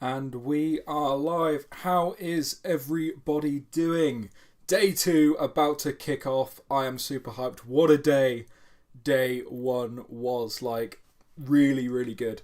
And we are live. How is everybody doing? Day 2 about to kick off. I am super hyped. What a day day 1 was. Like, really, really good.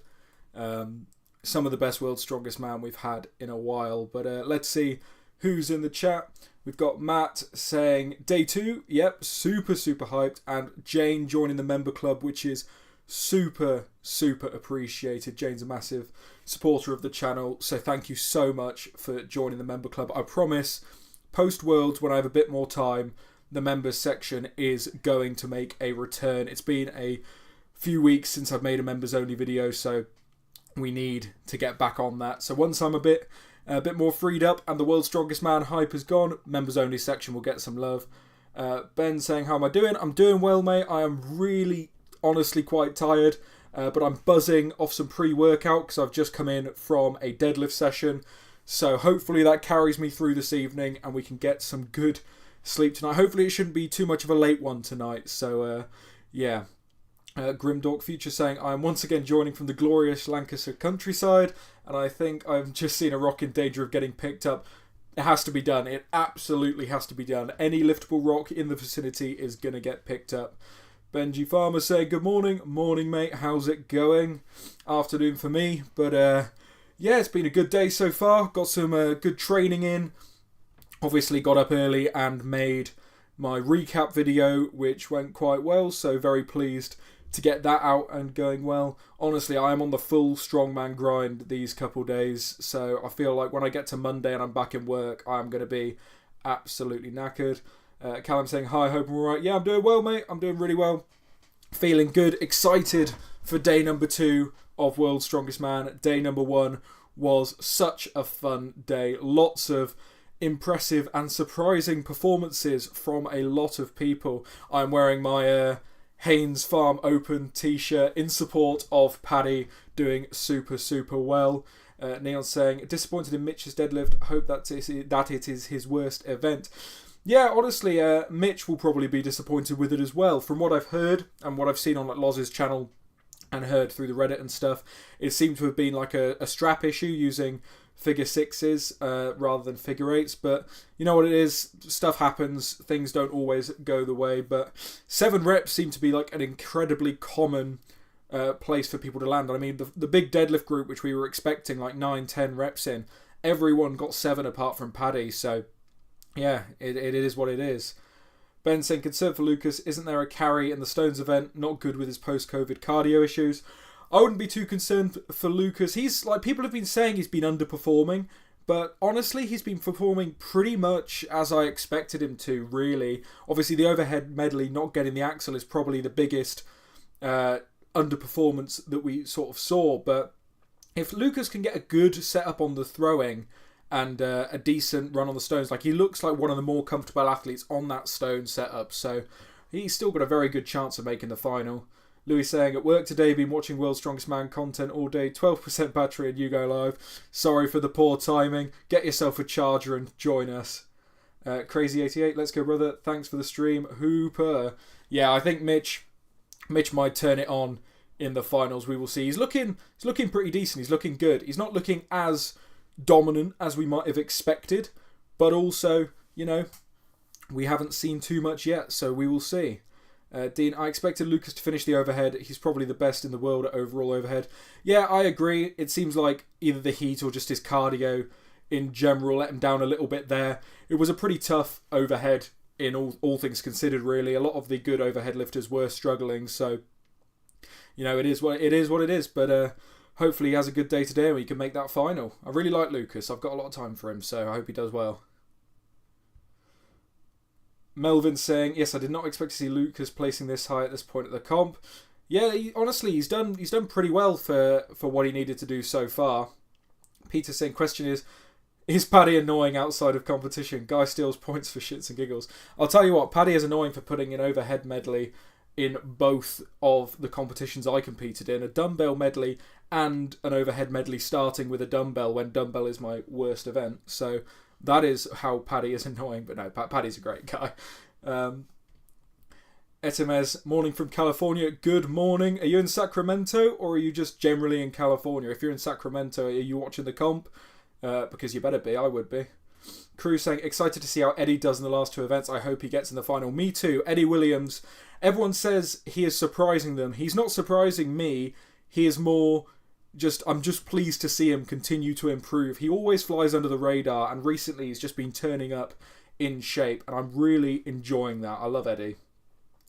Some of the best World's Strongest Man we've had in a while. But let's see who's in the chat. We've got Matt saying, Day 2, yep, super, super hyped. And Jane joining the member club, which is super, super appreciated. Jane's a massive supporter of the channel, so thank you so much for joining the member club. I promise, post-Worlds, when I have a bit more time, the members section is going to make a return. It's been a few weeks since I've made a members-only video, so we need to get back on that. So once I'm a bit more freed up and the World's Strongest Man hype is gone, members-only section will get some love. Ben saying, how am I doing? I'm doing well, mate. I am really honestly quite tired, but I'm buzzing off some pre-workout because I've just come in from a deadlift session, so hopefully that carries me through this evening and we can get some good sleep tonight. Hopefully it shouldn't be too much of a late one tonight, so yeah. Grimdork Future saying, I am once again joining from the glorious Lancashire countryside, and I think I've just seen a rock in danger of getting picked up. It has to be done. It absolutely has to be done. Any liftable rock in the vicinity is going to get picked up. Benji Farmer saying, good morning. Morning, mate. How's it going? Afternoon for me. But, yeah, it's been a good day so far. Got some good training in. Obviously got up early and made my recap video, which went quite well. So very pleased to get that out and going well. Honestly, I am on the full strongman grind these couple days. So I feel like when I get to Monday and I'm back in work, I'm going to be absolutely knackered. Callum saying, hi, hope I'm alright. Yeah, I'm doing well, mate. I'm doing really well. Feeling good. Excited for day number 2 of World's Strongest Man. Day number 1 was such a fun day. Lots of impressive and surprising performances from a lot of people. I'm wearing my Haynes Farm Open t-shirt in support of Paddy doing super, super well. Neon saying, disappointed in Mitch's deadlift. Hope that it is his worst event. Yeah, honestly, Mitch will probably be disappointed with it as well. From what I've heard and what I've seen on like Loz's channel and heard through the Reddit and stuff, it seemed to have been like a strap issue using figure 6s rather than figure 8s. But you know what it is, stuff happens, things don't always go the way. But 7 reps seem to be like an incredibly common place for people to land. I mean, the big deadlift group, which we were expecting like 9-10 reps in, everyone got 7 apart from Paddy, so yeah, it is what it is. Ben saying, concern for Lucas, isn't there a carry in the Stones event? Not good with his post-COVID cardio issues. I wouldn't be too concerned for Lucas. He's, like, people have been saying he's been underperforming, but honestly, he's been performing pretty much as I expected him to, really. Obviously, the overhead medley not getting the axle is probably the biggest underperformance that we sort of saw, but if Lucas can get a good setup on the throwing and a decent run on the stones, like, he looks like one of the more comfortable athletes on that stone setup, so he's still got a very good chance of making the final. Louis saying, at work today, been watching World's Strongest Man content all day, 12% battery and you go live. Sorry for the poor timing. Get yourself a charger and join us. Crazy88, let's go, brother. Thanks for the stream. Hooper. Yeah, I think Mitch might turn it on in the finals. We will see. He's looking pretty decent. He's looking good. He's not looking as dominant as we might have expected, but also, you know, we haven't seen too much yet, so we will see. Dean, I expected Lucas to finish the overhead. He's probably the best in the world at overall overhead. Yeah, I agree. It seems like either the heat or just his cardio in general let him down a little bit there. It was a pretty tough overhead in all things considered, really. A lot of the good overhead lifters were struggling, so, you know, it is what it is, but hopefully he has a good day today and we can make that final. I really like Lucas. I've got a lot of time for him, so I hope he does well. Melvin saying, yes, I did not expect to see Lucas placing this high at this point of the comp. Yeah, honestly, he's done pretty well for what he needed to do so far. Peter saying, question is Paddy annoying outside of competition? Guy steals points for shits and giggles. I'll tell you what, Paddy is annoying for putting an overhead medley in both of the competitions I competed in. A dumbbell medley and an overhead medley starting with a dumbbell when dumbbell is my worst event. So that is how Paddy is annoying, but no, Paddy's a great guy. Etemez, morning from California. Good morning. Are you in Sacramento or are you just generally in California? If you're in Sacramento, are you watching the comp? Because you better be. I would be. Crew saying, excited to see how Eddie does in the last 2 events. I hope he gets in the final. Me too. Eddie Williams. Everyone says he is surprising them. He's not surprising me. He is more just, I'm just pleased to see him continue to improve. He always flies under the radar, and recently he's just been turning up in shape, and I'm really enjoying that. I love Eddie.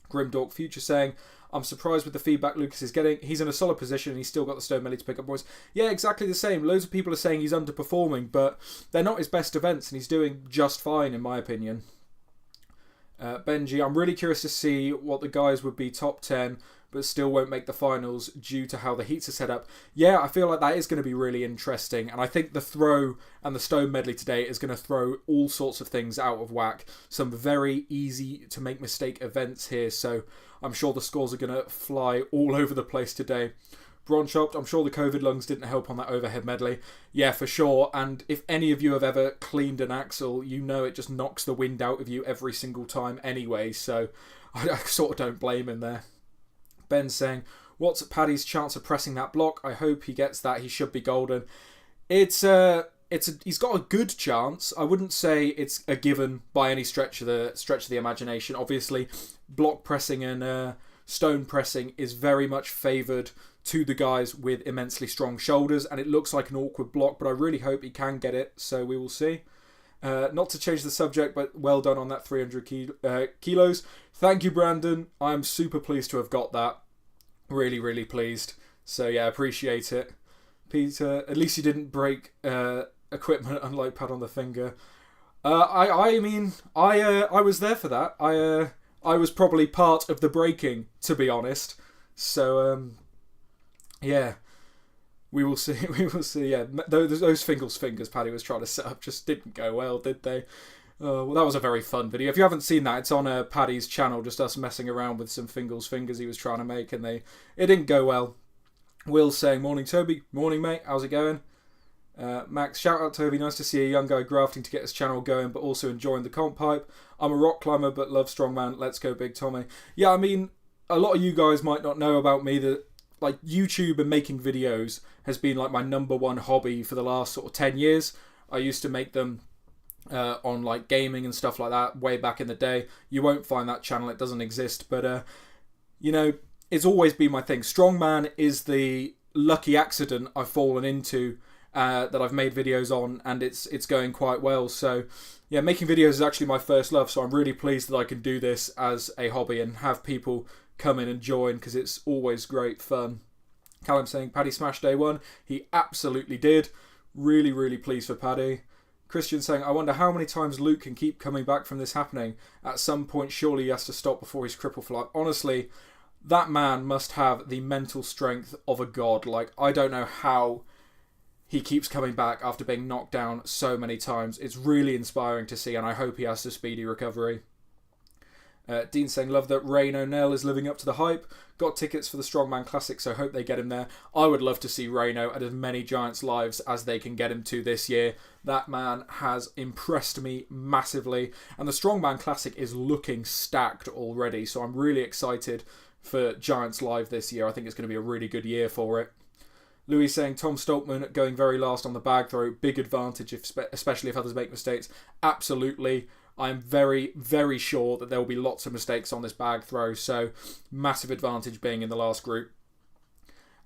Grimdork Future saying, I'm surprised with the feedback Lucas is getting. He's in a solid position and he's still got the stone belly to pick up points. Yeah, exactly the same. Loads of people are saying he's underperforming, but they're not his best events and he's doing just fine in my opinion. Benji, I'm really curious to see what the guys would be top 10 but still won't make the finals due to how the heats are set up. Yeah, I feel like that is going to be really interesting, and I think the throw and the stone medley today is going to throw all sorts of things out of whack. Some very easy to make mistake events here, so I'm sure the scores are going to fly all over the place today. Bronchopped, I'm sure the COVID lungs didn't help on that overhead medley. Yeah, for sure. And if any of you have ever cleaned an axle, you know it just knocks the wind out of you every single time anyway. So I sort of don't blame him there. Ben saying, what's Paddy's chance of pressing that block? I hope he gets that. He should be golden. He's got a good chance. I wouldn't say it's a given by any stretch of the imagination. Obviously, block pressing and stone pressing is very much favoured to the guys with immensely strong shoulders, and it looks like an awkward block, but I really hope he can get it, so we will see. Not to change the subject, but well done on that 300 kilos. Thank you, Brandon. I'm super pleased to have got that. Really, really pleased. So yeah, appreciate it. Peter, at least you didn't break equipment, unlike Pat on the finger. I mean, I was there for that. I was probably part of the breaking, to be honest. So yeah, we will see. We will see. Yeah, those fingers Paddy was trying to set up just didn't go well, did they? Well, that was a very fun video. If you haven't seen that, it's on Paddy's channel. Just us messing around with some fingers he was trying to make, and it didn't go well. Will saying, morning Toby, morning mate, how's it going? Max, shout out Toby, nice to see a young guy grafting to get his channel going, but also enjoying the comp hype. I'm a rock climber, but love Strongman. Let's go, Big Tommy. Yeah, I mean, a lot of you guys might not know about me that like YouTube and making videos has been like my #1 hobby for the last sort of 10 years. I used to make them on like gaming and stuff like that way back in the day. You won't find that channel, it doesn't exist, but you know, it's always been my thing. Strongman is the lucky accident I've fallen into that I've made videos on, and it's going quite well. So yeah, making videos is actually my first love, so I'm really pleased that I can do this as a hobby and have people come in and join, because it's always great fun. Callum saying, Paddy smashed day 1. He absolutely did. Really, really pleased for Paddy. Christian saying, I wonder how many times Luke can keep coming back from this happening. At some point, surely he has to stop before he's crippled for life. Honestly, that man must have the mental strength of a god. Like, I don't know how he keeps coming back after being knocked down so many times. It's really inspiring to see, and I hope he has a speedy recovery. Dean saying, love that Rain O'Neill is living up to the hype. Got tickets for the Strongman Classic, so hope they get him there. I would love to see Reno at as many Giants lives as they can get him to this year. That man has impressed me massively, and the Strongman Classic is looking stacked already, so I'm really excited for Giants live this year. I think it's going to be a really good year for it. Louis saying, Tom Stoltman going very last on the bag throw. Big advantage, especially if others make mistakes. Absolutely. I'm very, very sure that there will be lots of mistakes on this bag throw, so massive advantage being in the last group.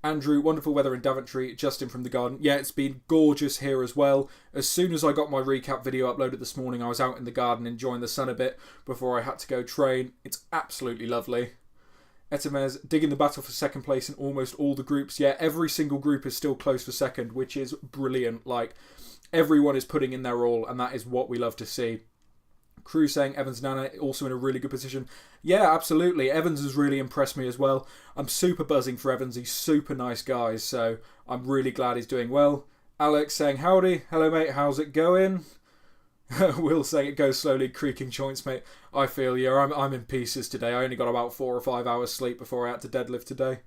Andrew, wonderful weather in Daventry. Justin from the garden. Yeah, it's been gorgeous here as well. As soon as I got my recap video uploaded this morning, I was out in the garden enjoying the sun a bit before I had to go train. It's absolutely lovely. Etemez, digging the battle for second place in almost all the groups. Yeah, every single group is still close for second, which is brilliant. Like, everyone is putting in their all, and that is what we love to see. Crew saying Evans Nana also in a really good position. Yeah, absolutely. Evans has really impressed me as well. I'm super buzzing for Evans. He's super nice guy, so I'm really glad he's doing well. Alex saying howdy. Hello, mate. How's it going? Will saying it goes slowly, creaking joints, mate. I feel you. I'm in pieces today. I only got about 4 or 5 hours sleep before I had to deadlift today.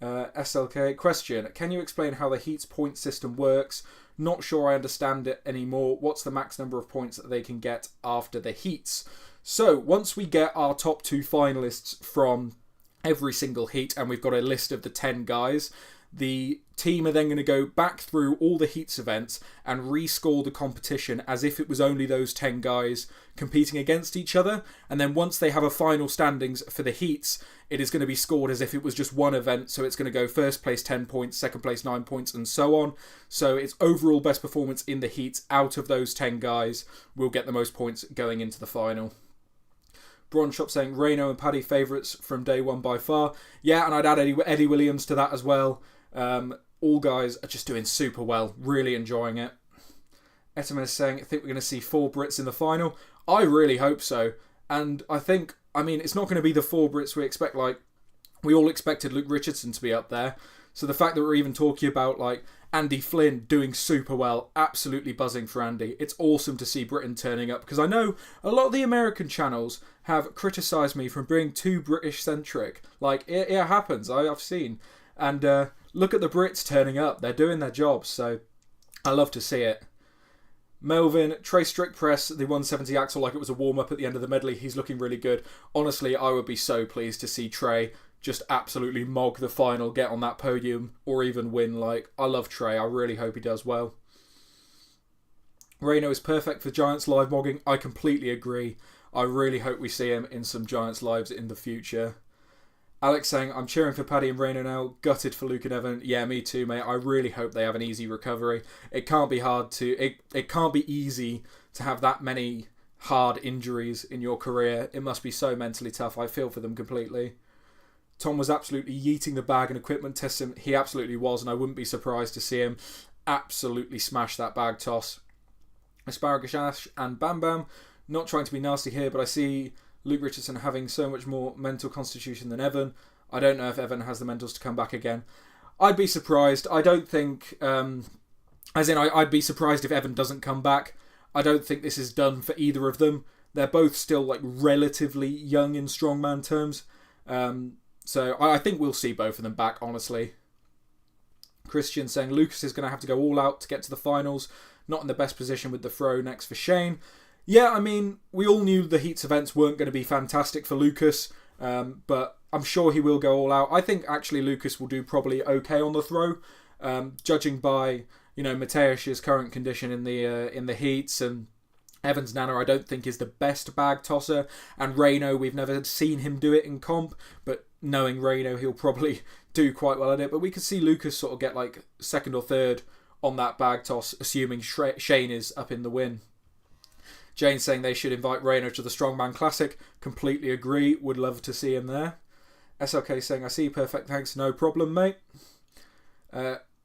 SLK question: can you explain how the Heat's point system works? Not sure I understand it anymore. What's the max number of points that they can get after the Heats? So, once we get our top 2 finalists from every single heat, and we've got a list of the 10 guys, the team are then going to go back through all the heats events and rescore the competition as if it was only those 10 guys competing against each other. And then once they have a final standings for the heats, it is going to be scored as if it was just one event. So it's going to go first place 10 points, second place 9 points, and so on. So it's overall best performance in the heats out of those 10 guys will get the most points going into the final. Bronze Shop saying Reno and Paddy favourites from day one by far. Yeah, and I'd add Eddie Williams to that as well. All guys are just doing super well. Really enjoying it. Etiman is saying, I think we're going to see 4 Brits in the final. I really hope so. And I think, it's not going to be the 4 Brits we expect. Like, we all expected Luke Richardson to be up there. So the fact that we're even talking about, like, Andy Flynn doing super well, absolutely buzzing for Andy. It's awesome to see Britain turning up, because I know a lot of the American channels have criticised me for being too British-centric. Like, it happens, I've seen. And look at the Brits turning up. They're doing their jobs, so I love to see it. Melvin, Trey strict press the 170 axle like it was a warm-up at the end of the medley. He's looking really good. Honestly, I would be so pleased to see Trey just absolutely mog the final, get on that podium, or even win. Like, I love Trey. I really hope he does well. Reno is perfect for Giants live mogging. I completely agree. I really hope we see him in some Giants lives in the future. Alex saying, I'm cheering for Paddy and Reno now. Gutted for Luke and Evan. Yeah, me too, mate. I really hope they have an easy recovery. It can't be hard to... It can't be easy to have that many hard injuries in your career. It must be so mentally tough. I feel for them completely. Tom was absolutely yeeting the bag and equipment testing. He absolutely was, and I wouldn't be surprised to see him absolutely smash that bag toss. Asparagus Ash and Bam Bam. Not trying to be nasty here, but I see Luke Richardson having so much more mental constitution than Evan. I don't know if Evan has the mentals to come back again. I'd be surprised. I don't think... I'd be surprised if Evan doesn't come back. I don't think this is done for either of them. They're both still like relatively young in strongman terms. So I think we'll see both of them back, honestly. Christian saying Lucas is going to have to go all out to get to the finals. Not in the best position with the throw next for Shane. Yeah, we all knew the heats events weren't going to be fantastic for Lucas, but I'm sure he will go all out. I think actually Lucas will do probably okay on the throw, judging by Mateusz's current condition in the heats, and Evan's Nana I don't think is the best bag tosser, and Reno we've never seen him do it in comp, but knowing Reno he'll probably do quite well at it. But we could see Lucas sort of get like second or third on that bag toss, assuming Shane is up in the win. Jane saying they should invite Reno to the Strongman Classic. Completely agree. Would love to see him there. SLK saying, I see. Perfect. Thanks. No problem, mate.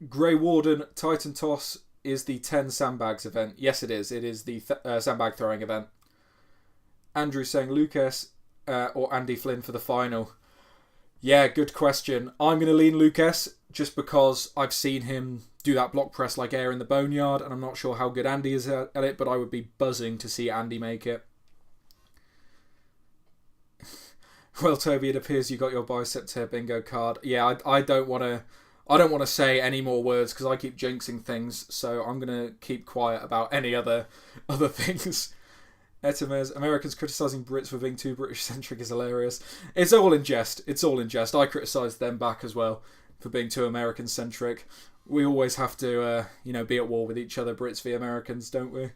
Grey Warden Titan Toss is the 10 sandbags event. Yes, it is. It is the sandbag throwing event. Andrew saying Lucas or Andy Flynn for the final. Yeah, good question. I'm going to lean Lucas just because I've seen him do that block press like air in the boneyard, and I'm not sure how good Andy is at it, but I would be buzzing to see Andy make it. Well, Toby, it appears you got your bicep tear bingo card. Yeah, I don't want to say any more words because I keep jinxing things, so I'm going to keep quiet about any other things. Etemez, Americans criticising Brits for being too British-centric is hilarious. It's all in jest. I criticise them back as well for being too American-centric. We always have to, be at war with each other, Brits v Americans, don't we?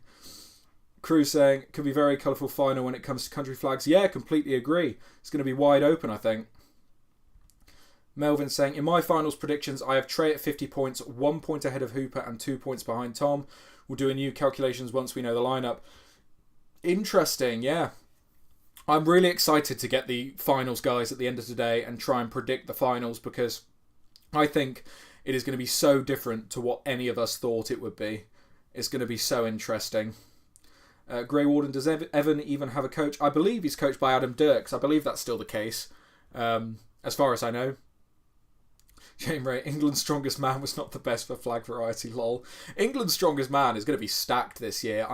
Crew saying, could be very colourful final when it comes to country flags. Yeah, completely agree. It's going to be wide open, I think. Melvin saying, in my finals predictions, I have Trey at 50 points, 1 point ahead of Hooper and 2 points behind Tom. We'll do a new calculations once we know the lineup. Interesting, yeah. I'm really excited to get the finals guys at the end of today and try and predict the finals, because I think it is going to be so different to what any of us thought it would be. It's going to be so interesting. Grey Warden, does Evan even have a coach? I believe he's coached by Adam Dirks. I believe that's still the case, as far as I know. Shane Ray, England's strongest man was not the best for flag variety, lol. England's strongest man is going to be stacked this year.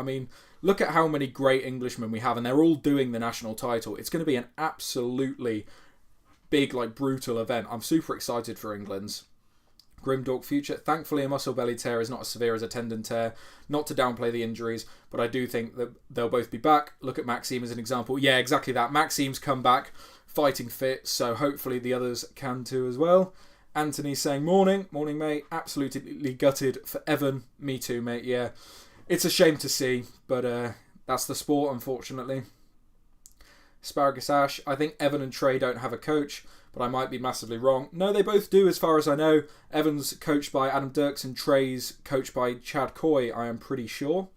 Look at how many great Englishmen we have, and they're all doing the national title. It's going to be an absolutely big, brutal event. I'm super excited for England's. Grimdork Future. Thankfully, a muscle belly tear is not as severe as a tendon tear. Not to downplay the injuries, but I do think that they'll both be back. Look at Maxime as an example. Yeah, exactly that. Maxime's come back fighting fit, so hopefully the others can too as well. Anthony saying, morning, mate. Absolutely gutted for Evan. Me too, mate. Yeah, it's a shame to see, but that's the sport, unfortunately. Asparagus Ash, I think Evan and Trey don't have a coach, but I might be massively wrong. No, they both do, as far as I know. Evan's coached by Adam Dirks and Trey's coached by Chad Coy, I am pretty sure.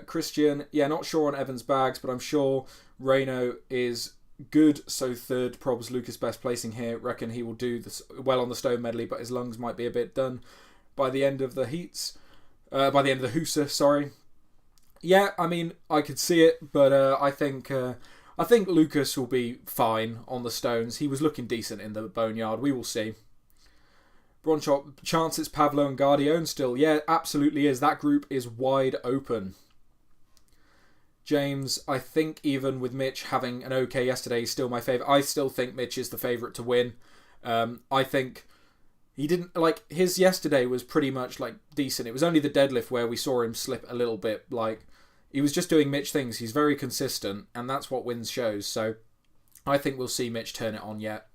Christian, yeah, not sure on Evan's bags, but I'm sure Reno is good, so third probs Lucas best placing here. Reckon he will do this well on the stone medley, but his lungs might be a bit done by the end of the heats. By the end of the Husa, sorry. Yeah, I mean, I could see it, but I think Lucas will be fine on the stones. He was looking decent in the boneyard. We will see. Bronchop, chance it's Pavlo and Guardione still. Yeah, absolutely is. That group is wide open. James, I think even with Mitch having an okay yesterday, he's still my favourite. I still think Mitch is the favourite to win. I think he didn't, like, his yesterday was pretty much, like, decent. It was only the deadlift where we saw him slip a little bit. Like, he was just doing Mitch things. He's very consistent, and that's what wins shows. So I think we'll see Mitch turn it on yet.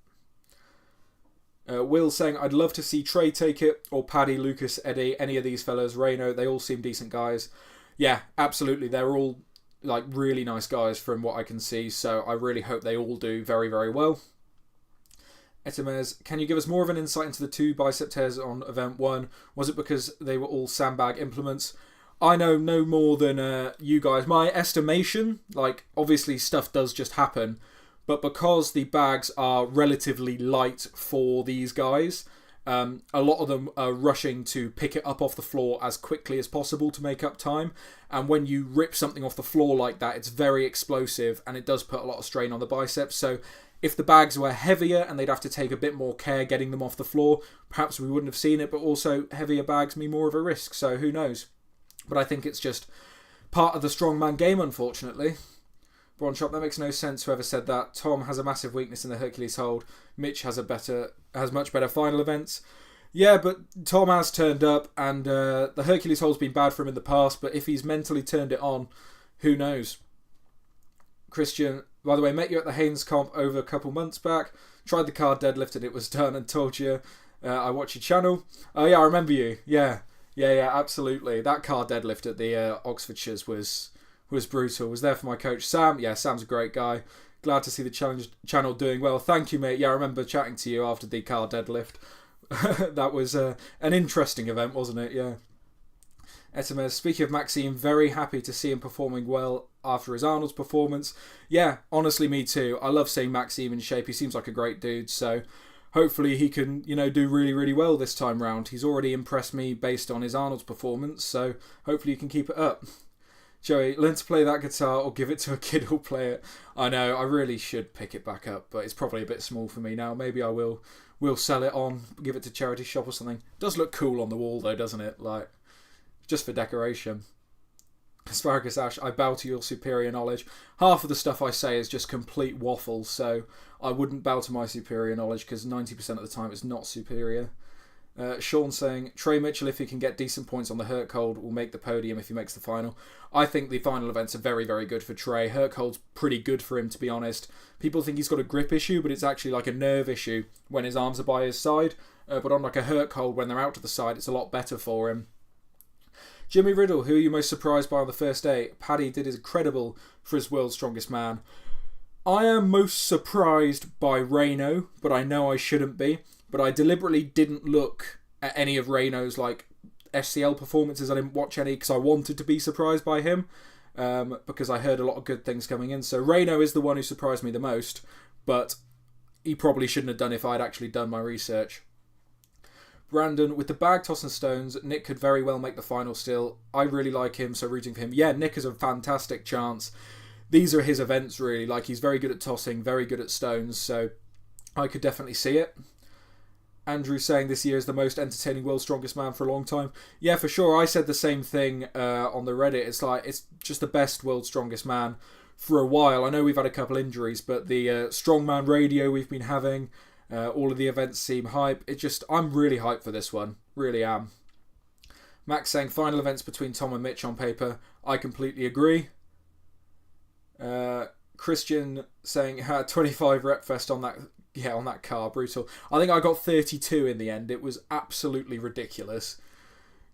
Will saying, I'd love to see Trey take it, or Paddy, Lucas, Eddie, any of these fellas. Reno, they all seem decent guys. Yeah, absolutely. They're all like really nice guys from what I can see, so I really hope they all do very, very well. Etemez, can you give us more of an insight into the 2 bicep tears on event 1? Was it because they were all sandbag implements? I know no more than you guys. My estimation, like, obviously stuff does just happen, but because the bags are relatively light for these guys, a lot of them are rushing to pick it up off the floor as quickly as possible to make up time. And when you rip something off the floor like that, it's very explosive and it does put a lot of strain on the biceps. So if the bags were heavier and they'd have to take a bit more care getting them off the floor, perhaps we wouldn't have seen it, but also heavier bags mean more of a risk. So who knows? But I think it's just part of the strongman game, unfortunately. Bronchop, that makes no sense, whoever said that. Tom has a massive weakness in the Hercules hold. Mitch has much better final events. Yeah, but Tom has turned up, and the Hercules hold's been bad for him in the past, but if he's mentally turned it on, who knows? Christian, by the way, met you at the Haynes comp over a couple months back. Tried the car deadlift and it was done, and told you I watch your channel. Oh yeah, I remember you. Yeah, absolutely. That car deadlift at the Oxfordshires was brutal. Was there for my coach Sam. Yeah, Sam's a great guy. Glad to see the channel doing well. Thank you, mate. Yeah, I remember chatting to you after the car deadlift. That was an interesting event, wasn't it? Yeah. Etemez, speaking of Maxime, very happy to see him performing well after his Arnold's performance. Yeah, honestly, me too. I love seeing Maxime in shape. He seems like a great dude, so hopefully he can, do really, really well this time round. He's already impressed me based on his Arnold's performance, so hopefully he can keep it up. Joey, learn to play that guitar or give it to a kid who'll play it. I know, I really should pick it back up, but it's probably a bit small for me now. Maybe I will sell it on, give it to charity shop or something. It does look cool on the wall though, doesn't it? Like, just for decoration. Asparagus Ash, I bow to your superior knowledge. Half of the stuff I say is just complete waffle, so I wouldn't bow to my superior knowledge because 90% of the time it's not superior. Sean saying, Trey Mitchell, if he can get decent points on the Herc-Hold, will make the podium if he makes the final. I think the final events are very, very good for Trey. Herc-Hold's pretty good for him, to be honest. People think he's got a grip issue, but it's actually like a nerve issue when his arms are by his side. But on like a Herc-Hold, when they're out to the side, it's a lot better for him. Jimmy Riddle, who are you most surprised by on the first day? Paddy did his incredible for his world's strongest man. I am most surprised by Reno, but I know I shouldn't be. But I deliberately didn't look at any of Reno's like SCL performances. I didn't watch any because I wanted to be surprised by him because I heard a lot of good things coming in. So Reno is the one who surprised me the most, but he probably shouldn't have done if I'd actually done my research. Brandon, with the bag toss and stones, Nick could very well make the final still. I really like him, so rooting for him. Yeah, Nick has a fantastic chance. These are his events, really. Like, he's very good at tossing, very good at stones, so I could definitely see it. Andrew saying this year is the most entertaining world's strongest man for a long time. Yeah, for sure. I said the same thing on the Reddit. It's like, it's just the best world's strongest man for a while. I know we've had a couple injuries, but the strongman radio we've been having, All of the events seem hype. I'm really hyped for this one. Really am. Max saying final events between Tom and Mitch on paper. I completely agree. Christian saying 25 rep fest on that car, brutal. I think I got 32 in the end. It was absolutely ridiculous.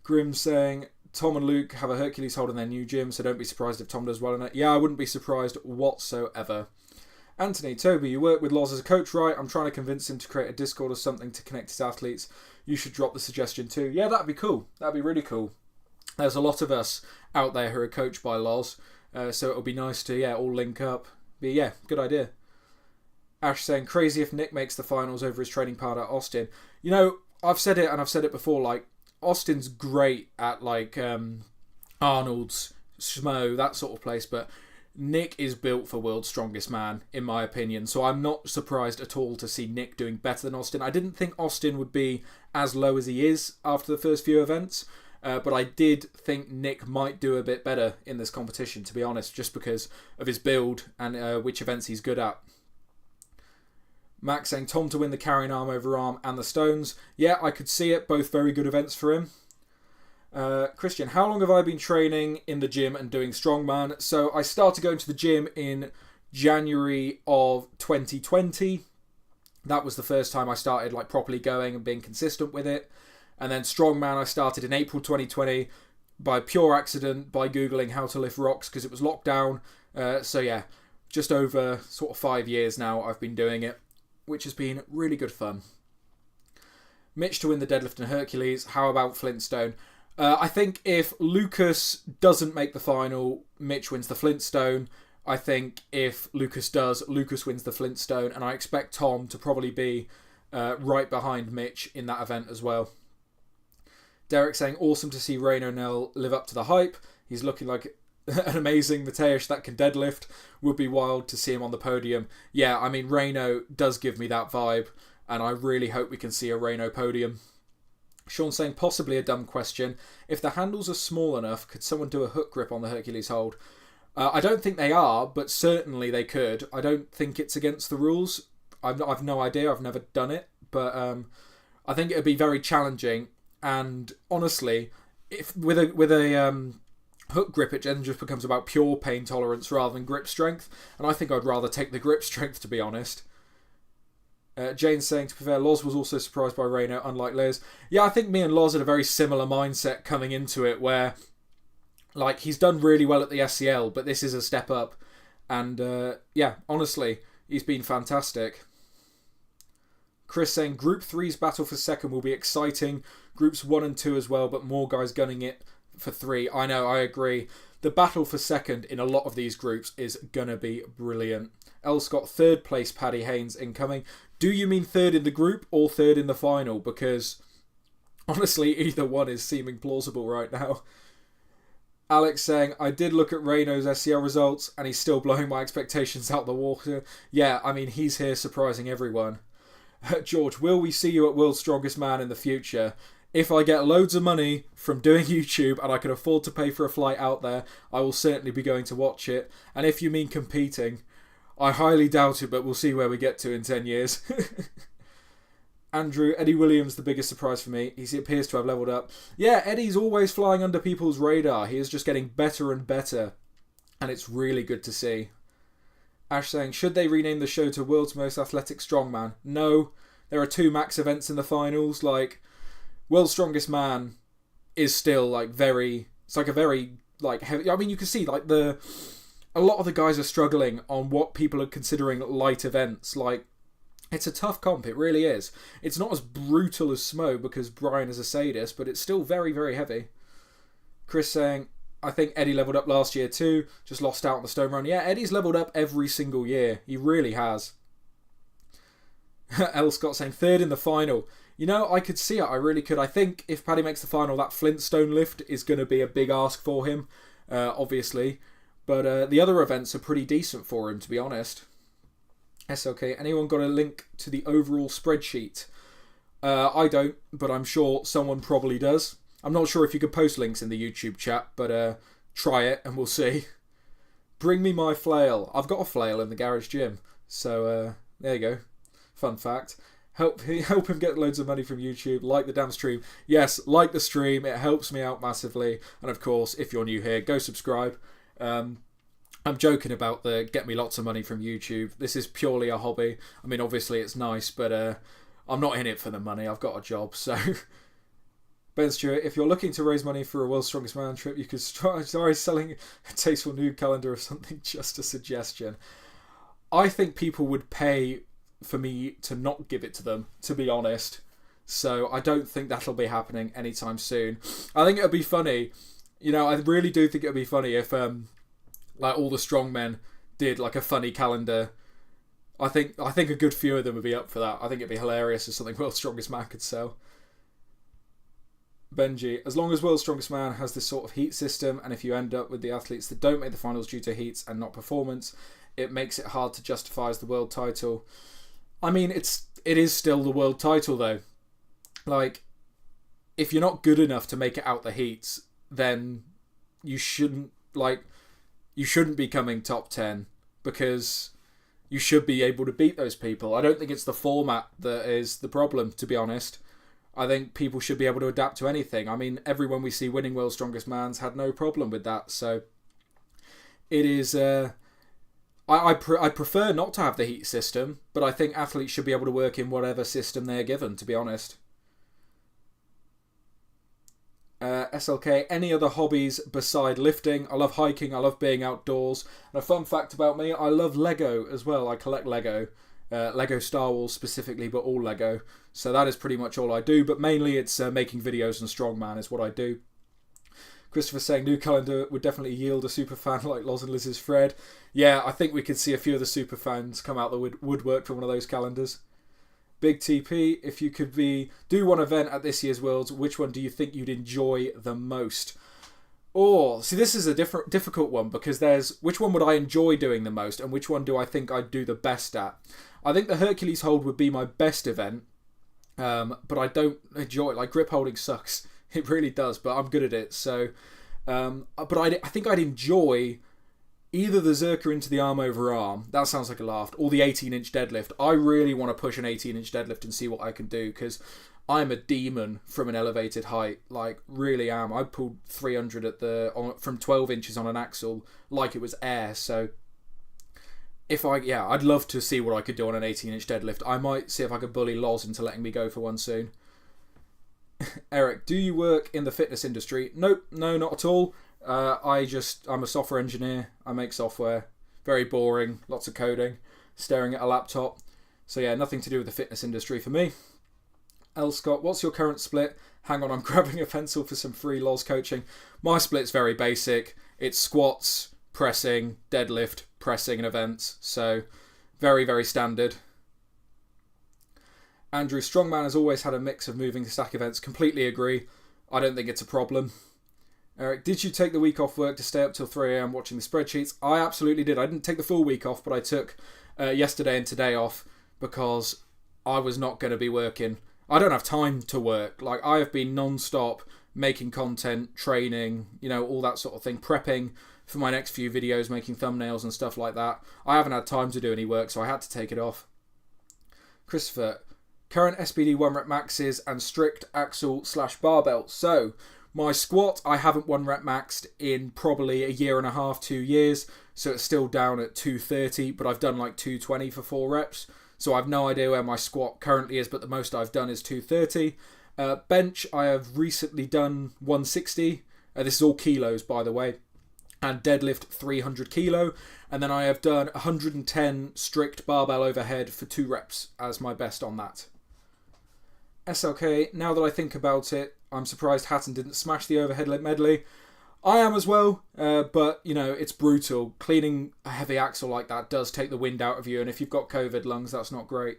Grim saying Tom and Luke have a Hercules hold in their new gym, so don't be surprised if Tom does well in it. Yeah, I wouldn't be surprised whatsoever. Anthony, Toby, you work with Loz as a coach, right? I'm trying to convince him to create a Discord or something to connect his athletes. You should drop the suggestion too. Yeah, that'd be cool. That'd be really cool. There's a lot of us out there who are coached by Loz, so it'll be nice to all link up. But yeah, good idea. Ash saying crazy if Nick makes the finals over his training partner Austin. You know, I've said it and I've said it before. Like Austin's great at like Arnold's, Smo, that sort of place, but Nick is built for World's Strongest Man, in my opinion, so I'm not surprised at all to see Nick doing better than Austin. I didn't think Austin would be as low as he is after the first few events, but I did think Nick might do a bit better in this competition, to be honest, just because of his build and which events he's good at. Max saying Tom to win the carrying arm over arm and the stones. Yeah, I could see it, both very good events for him. Christian, how long have I been training in the gym and doing strongman? So I started going to the gym in January of 2020. That was the first time I started like properly going and being consistent with it. And then strongman I started in April 2020 by pure accident by Googling how to lift rocks because it was locked down. So yeah, just over sort of 5 years now I've been doing it, which has been really good fun. Mitch to win the deadlift and Hercules. How about Flintstone? I think if Lucas doesn't make the final, Mitch wins the Flintstone. I think if Lucas does, Lucas wins the Flintstone. And I expect Tom to probably be right behind Mitch in that event as well. Derek saying, awesome to see Rain O'Neill live up to the hype. He's looking like an amazing Mateusz that can deadlift. Would be wild to see him on the podium. Yeah, I mean, Reno does give me that vibe. And I really hope we can see a Reno podium. Sean saying, possibly a dumb question. If the handles are small enough, could someone do a hook grip on the Hercules hold? I don't think they are, but certainly they could. I don't think it's against the rules. I've no idea. I've never done it. But I think it would be very challenging. And honestly, if with a hook grip, it then just becomes about pure pain tolerance rather than grip strength. And I think I'd rather take the grip strength, to be honest. Jane's saying, to be fair, Loz was also surprised by Reno, unlike Liz. Yeah, I think me and Loz had a very similar mindset coming into it, where like he's done really well at the SCL, but this is a step up. And yeah, honestly, he's been fantastic. Chris saying, Group 3's battle for second will be exciting. Groups 1 and 2 as well, but more guys gunning it for 3. I know, I agree. The battle for second in a lot of these groups is going to be brilliant. El Scott, third place, Paddy Haynes incoming. Do you mean third in the group or third in the final? Because honestly, either one is seeming plausible right now. Alex saying, I did look at Reno's SCL results and he's still blowing my expectations out the water. Yeah, I mean, he's here surprising everyone. George, will we see you at World's Strongest Man in the future? If I get loads of money from doing YouTube and I can afford to pay for a flight out there, I will certainly be going to watch it. And if you mean competing, I highly doubt it, but we'll see where we get to in 10 years. Andrew, Eddie Williams, the biggest surprise for me. He appears to have leveled up. Yeah, Eddie's always flying under people's radar. He is just getting better and better. And it's really good to see. Ash saying, should they rename the show to World's Most Athletic Strongman? No. There are 2 max events in the finals. Like, World's Strongest Man is still like very... It's like a very like heavy... I mean, you can see like a lot of the guys are struggling on what people are considering light events. Like, it's a tough comp, it really is. It's not as brutal as Smo because Brian is a sadist, but it's still very, very heavy. Chris saying, I think Eddie leveled up last year too, just lost out on the stone run. Yeah, Eddie's leveled up every single year. He really has. L. Scott saying, third in the final. You know, I could see it, I really could. I think if Paddy makes the final, that Flintstone lift is going to be a big ask for him, obviously. But the other events are pretty decent for him, to be honest. SLK, anyone got a link to the overall spreadsheet? I don't, but I'm sure someone probably does. I'm not sure if you could post links in the YouTube chat, but try it and we'll see. Bring me my flail. I've got a flail in the garage gym. So there you go. Fun fact. Help him get loads of money from YouTube. Like the damn stream. Yes, like the stream. It helps me out massively. And of course, if you're new here, go subscribe. I'm joking about the get me lots of money from YouTube. This is purely a hobby. I mean, obviously it's nice, but I'm not in it for the money. I've got a job, so... Ben Stewart, if you're looking to raise money for a World's Strongest Man trip, you could try selling a tasteful nude calendar or something. Just a suggestion. I think people would pay for me to not give it to them, to be honest. So I don't think that'll be happening anytime soon. I think it'll be funny. You know, I really do think it'll be funny if like all the strongmen did like a funny calendar. I think a good few of them would be up for that. I think it'd be hilarious if something World's Strongest Man could sell. Benji, as long as World's Strongest Man has this sort of heat system, and if you end up with the athletes that don't make the finals due to heats and not performance, it makes it hard to justify as the world title. I mean, it is still the world title though. Like, if you're not good enough to make it out the heats, then you shouldn't be coming top 10, because you should be able to beat those people. I don't think it's the format that is the problem, to be honest. I think people should be able to adapt to anything. I mean, everyone we see winning World's Strongest Man's had no problem with that. So it is... I prefer not to have the heat system, but I think athletes should be able to work in whatever system they're given, to be honest. SLK, any other hobbies beside lifting? I love hiking, I love being outdoors. And a fun fact about me, I love Lego as well. I collect Lego. Lego Star Wars specifically, but all Lego. So that is pretty much all I do, but mainly it's making videos and Strongman is what I do. Christopher saying new calendar would definitely yield a super fan like Loz and Liz's Fred. Yeah, I think we could see a few of the super fans come out the woodwork for one of those calendars. Big TP, if you could do one event at this year's Worlds, which one do you think you'd enjoy the most? Oh, see, this is a difficult one, because there's which one would I enjoy doing the most and which one do I think I'd do the best at. I think the Hercules hold would be my best event, but I don't enjoy it. Like, grip holding sucks. It really does, but I'm good at it. So, but I think I'd enjoy either the Zerker into the arm over arm. That sounds like a laugh. Or the 18-inch deadlift. I really want to push an 18-inch deadlift and see what I can do, because I'm a demon from an elevated height. Like, really am. I pulled 300 from 12 inches on an axle like it was air. So, I'd love to see what I could do on an 18-inch deadlift. I might see if I could bully Loz into letting me go for one soon. Eric, do you work in the fitness industry? Nope, no, not at all. I'm a software engineer. I make software. Very boring, lots of coding, staring at a laptop. So yeah, nothing to do with the fitness industry for me. L. Scott, what's your current split? Hang on, I'm grabbing a pencil for some free Loz coaching. My split's very basic. It's squats, pressing, deadlift, pressing and events. So very, very standard. Andrew, Strongman has always had a mix of moving stack events. Completely agree. I don't think it's a problem. Eric, did you take the week off work to stay up till 3 a.m. watching the spreadsheets? I absolutely did. I didn't take the full week off, but I took yesterday and today off because I was not going to be working. I don't have time to work. Like, I have been non-stop making content, training, all that sort of thing, prepping for my next few videos, making thumbnails and stuff like that. I haven't had time to do any work, so I had to take it off. Christopher, current SPD 1 rep maxes and strict axle / barbell. So, my squat, I haven't 1 rep maxed in probably a year and a half, 2 years. So it's still down at 230, but I've done like 220 for 4 reps. So I've no idea where my squat currently is, but the most I've done is 230. Bench, I have recently done 160. This is all kilos, by the way. And deadlift 300 kilo. And then I have done 110 strict barbell overhead for 2 reps as my best on that. SLK, now that I think about it, I'm surprised Hatton didn't smash the overhead medley. I am as well, but, it's brutal. Cleaning a heavy axle like that does take the wind out of you, and if you've got COVID lungs, that's not great.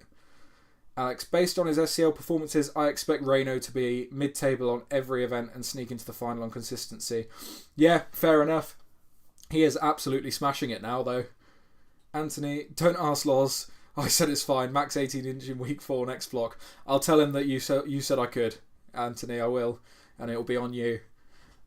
Alex, based on his SCL performances, I expect Reno to be mid-table on every event and sneak into the final on consistency. Yeah, fair enough. He is absolutely smashing it now, though. Anthony, don't ask Loz. I said it's fine. Max 18-inch in week 4 next block. I'll tell him that you said I could. Anthony, I will. And it'll be on you.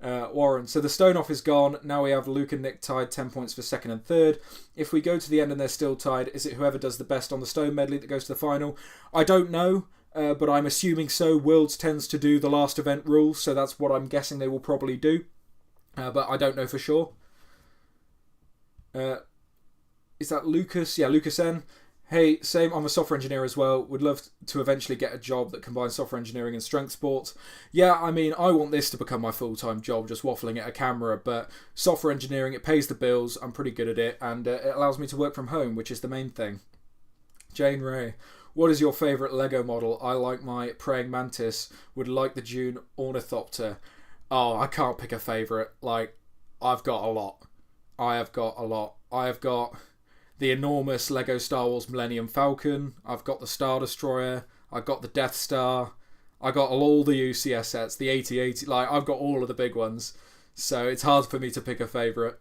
Warren. So the stone off is gone. Now we have Luke and Nick tied 10 points for second and third. If we go to the end and they're still tied, is it whoever does the best on the stone medley that goes to the final? I don't know, but I'm assuming so. Worlds tends to do the last event rule, so that's what I'm guessing they will probably do. But I don't know for sure. Is that Lucas? Yeah, Lucas N. Hey, same, I'm a software engineer as well. Would love to eventually get a job that combines software engineering and strength sports. Yeah, I mean, I want this to become my full-time job, just waffling at a camera, but software engineering, it pays the bills, I'm pretty good at it, and it allows me to work from home, which is the main thing. Jane Ray, what is your favourite Lego model? I like my praying mantis, would like the Dune ornithopter. Oh, I can't pick a favourite. Like, I've got a lot. I have got the enormous Lego Star Wars Millennium Falcon. I've got the Star Destroyer. I've got the Death Star. I got all the UCS sets, the 8080. Like, I've got all of the big ones. So it's hard for me to pick a favourite.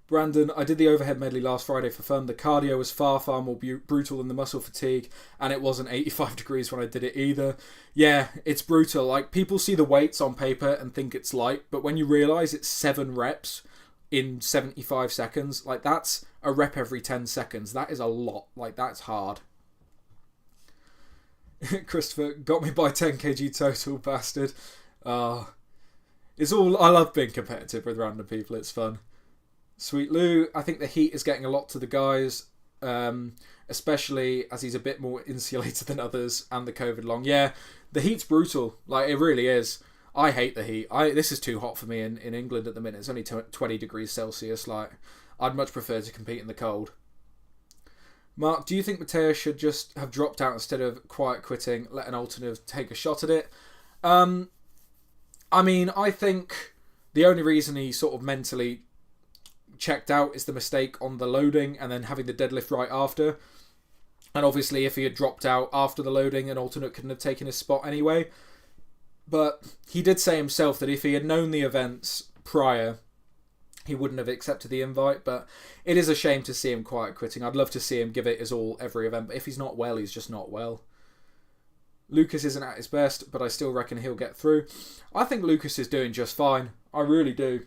Brandon, I did the overhead medley last Friday for fun. The cardio was far more brutal than the muscle fatigue, and it wasn't 85 degrees when I did it either. Yeah, it's brutal. Like, people see the weights on paper and think it's light, but when you realise it's 7 reps in 75 seconds, like, that's a rep every 10 seconds. That is a lot. Like, that's hard. Christopher, got me by 10 kg total, bastard. It's all, I love being competitive with random people. It's fun. Sweet Lou, I think the heat is getting a lot to the guys, especially as he's a bit more insulated than others, and the COVID long. Yeah, the heat's brutal. Like, it really is. I hate the heat. This is too hot for me in England at the minute. It's only 20 degrees Celsius. Like, I'd much prefer to compete in the cold. Mark, do you think Mateo should just have dropped out instead of quiet quitting, let an alternative take a shot at it? I mean, I think the only reason he sort of mentally checked out is the mistake on the loading and then having the deadlift right after. And obviously, if he had dropped out after the loading, an alternate couldn't have taken his spot anyway. But he did say himself that if he had known the events prior, he wouldn't have accepted the invite. But it is a shame to see him quiet quitting. I'd love to see him give it his all every event. But if he's not well, he's just not well. Lucas isn't at his best, but I still reckon he'll get through. I think Lucas is doing just fine. I really do.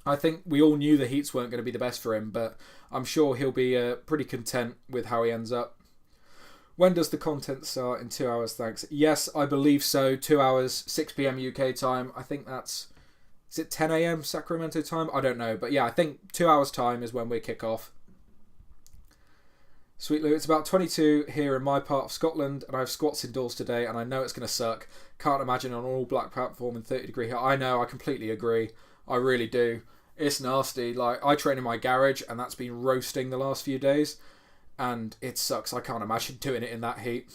I think we all knew the heats weren't going to be the best for him, but I'm sure he'll be pretty content with how he ends up. When does the content start? In 2 hours, thanks. Yes, I believe so. 2 hours, 6 p.m. UK time. I think that's... Is it 10 a.m. Sacramento time? I don't know. But yeah, I think 2 hours time is when we kick off. Sweet Lou, it's about 22 here in my part of Scotland, and I have squats indoors today, and I know it's going to suck. Can't imagine on an all-black platform in 30-degree heat. I know, I completely agree. I really do. It's nasty. Like, I train in my garage, and that's been roasting the last few days. And it sucks. I can't imagine doing it in that heat.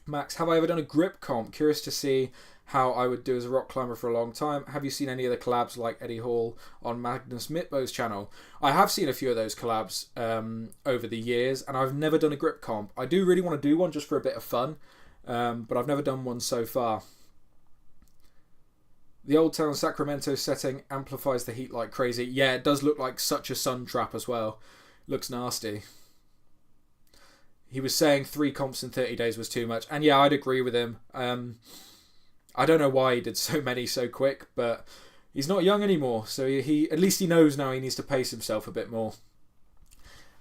Max, have I ever done a grip comp? Curious to see how I would do as a rock climber for a long time. Have you seen any of the collabs like Eddie Hall on Magnus Mitbo's channel? I have seen a few of those collabs over the years, and I've never done a grip comp. I do really want to do one just for a bit of fun, but I've never done one so far. The Old Town Sacramento setting amplifies the heat like crazy. Yeah, it does look like such a sun trap as well. Looks nasty. He was saying 3 comps in 30 days was too much. And yeah, I'd agree with him. I don't know why he did so many so quick, but he's not young anymore. So he at least he knows now he needs to pace himself a bit more.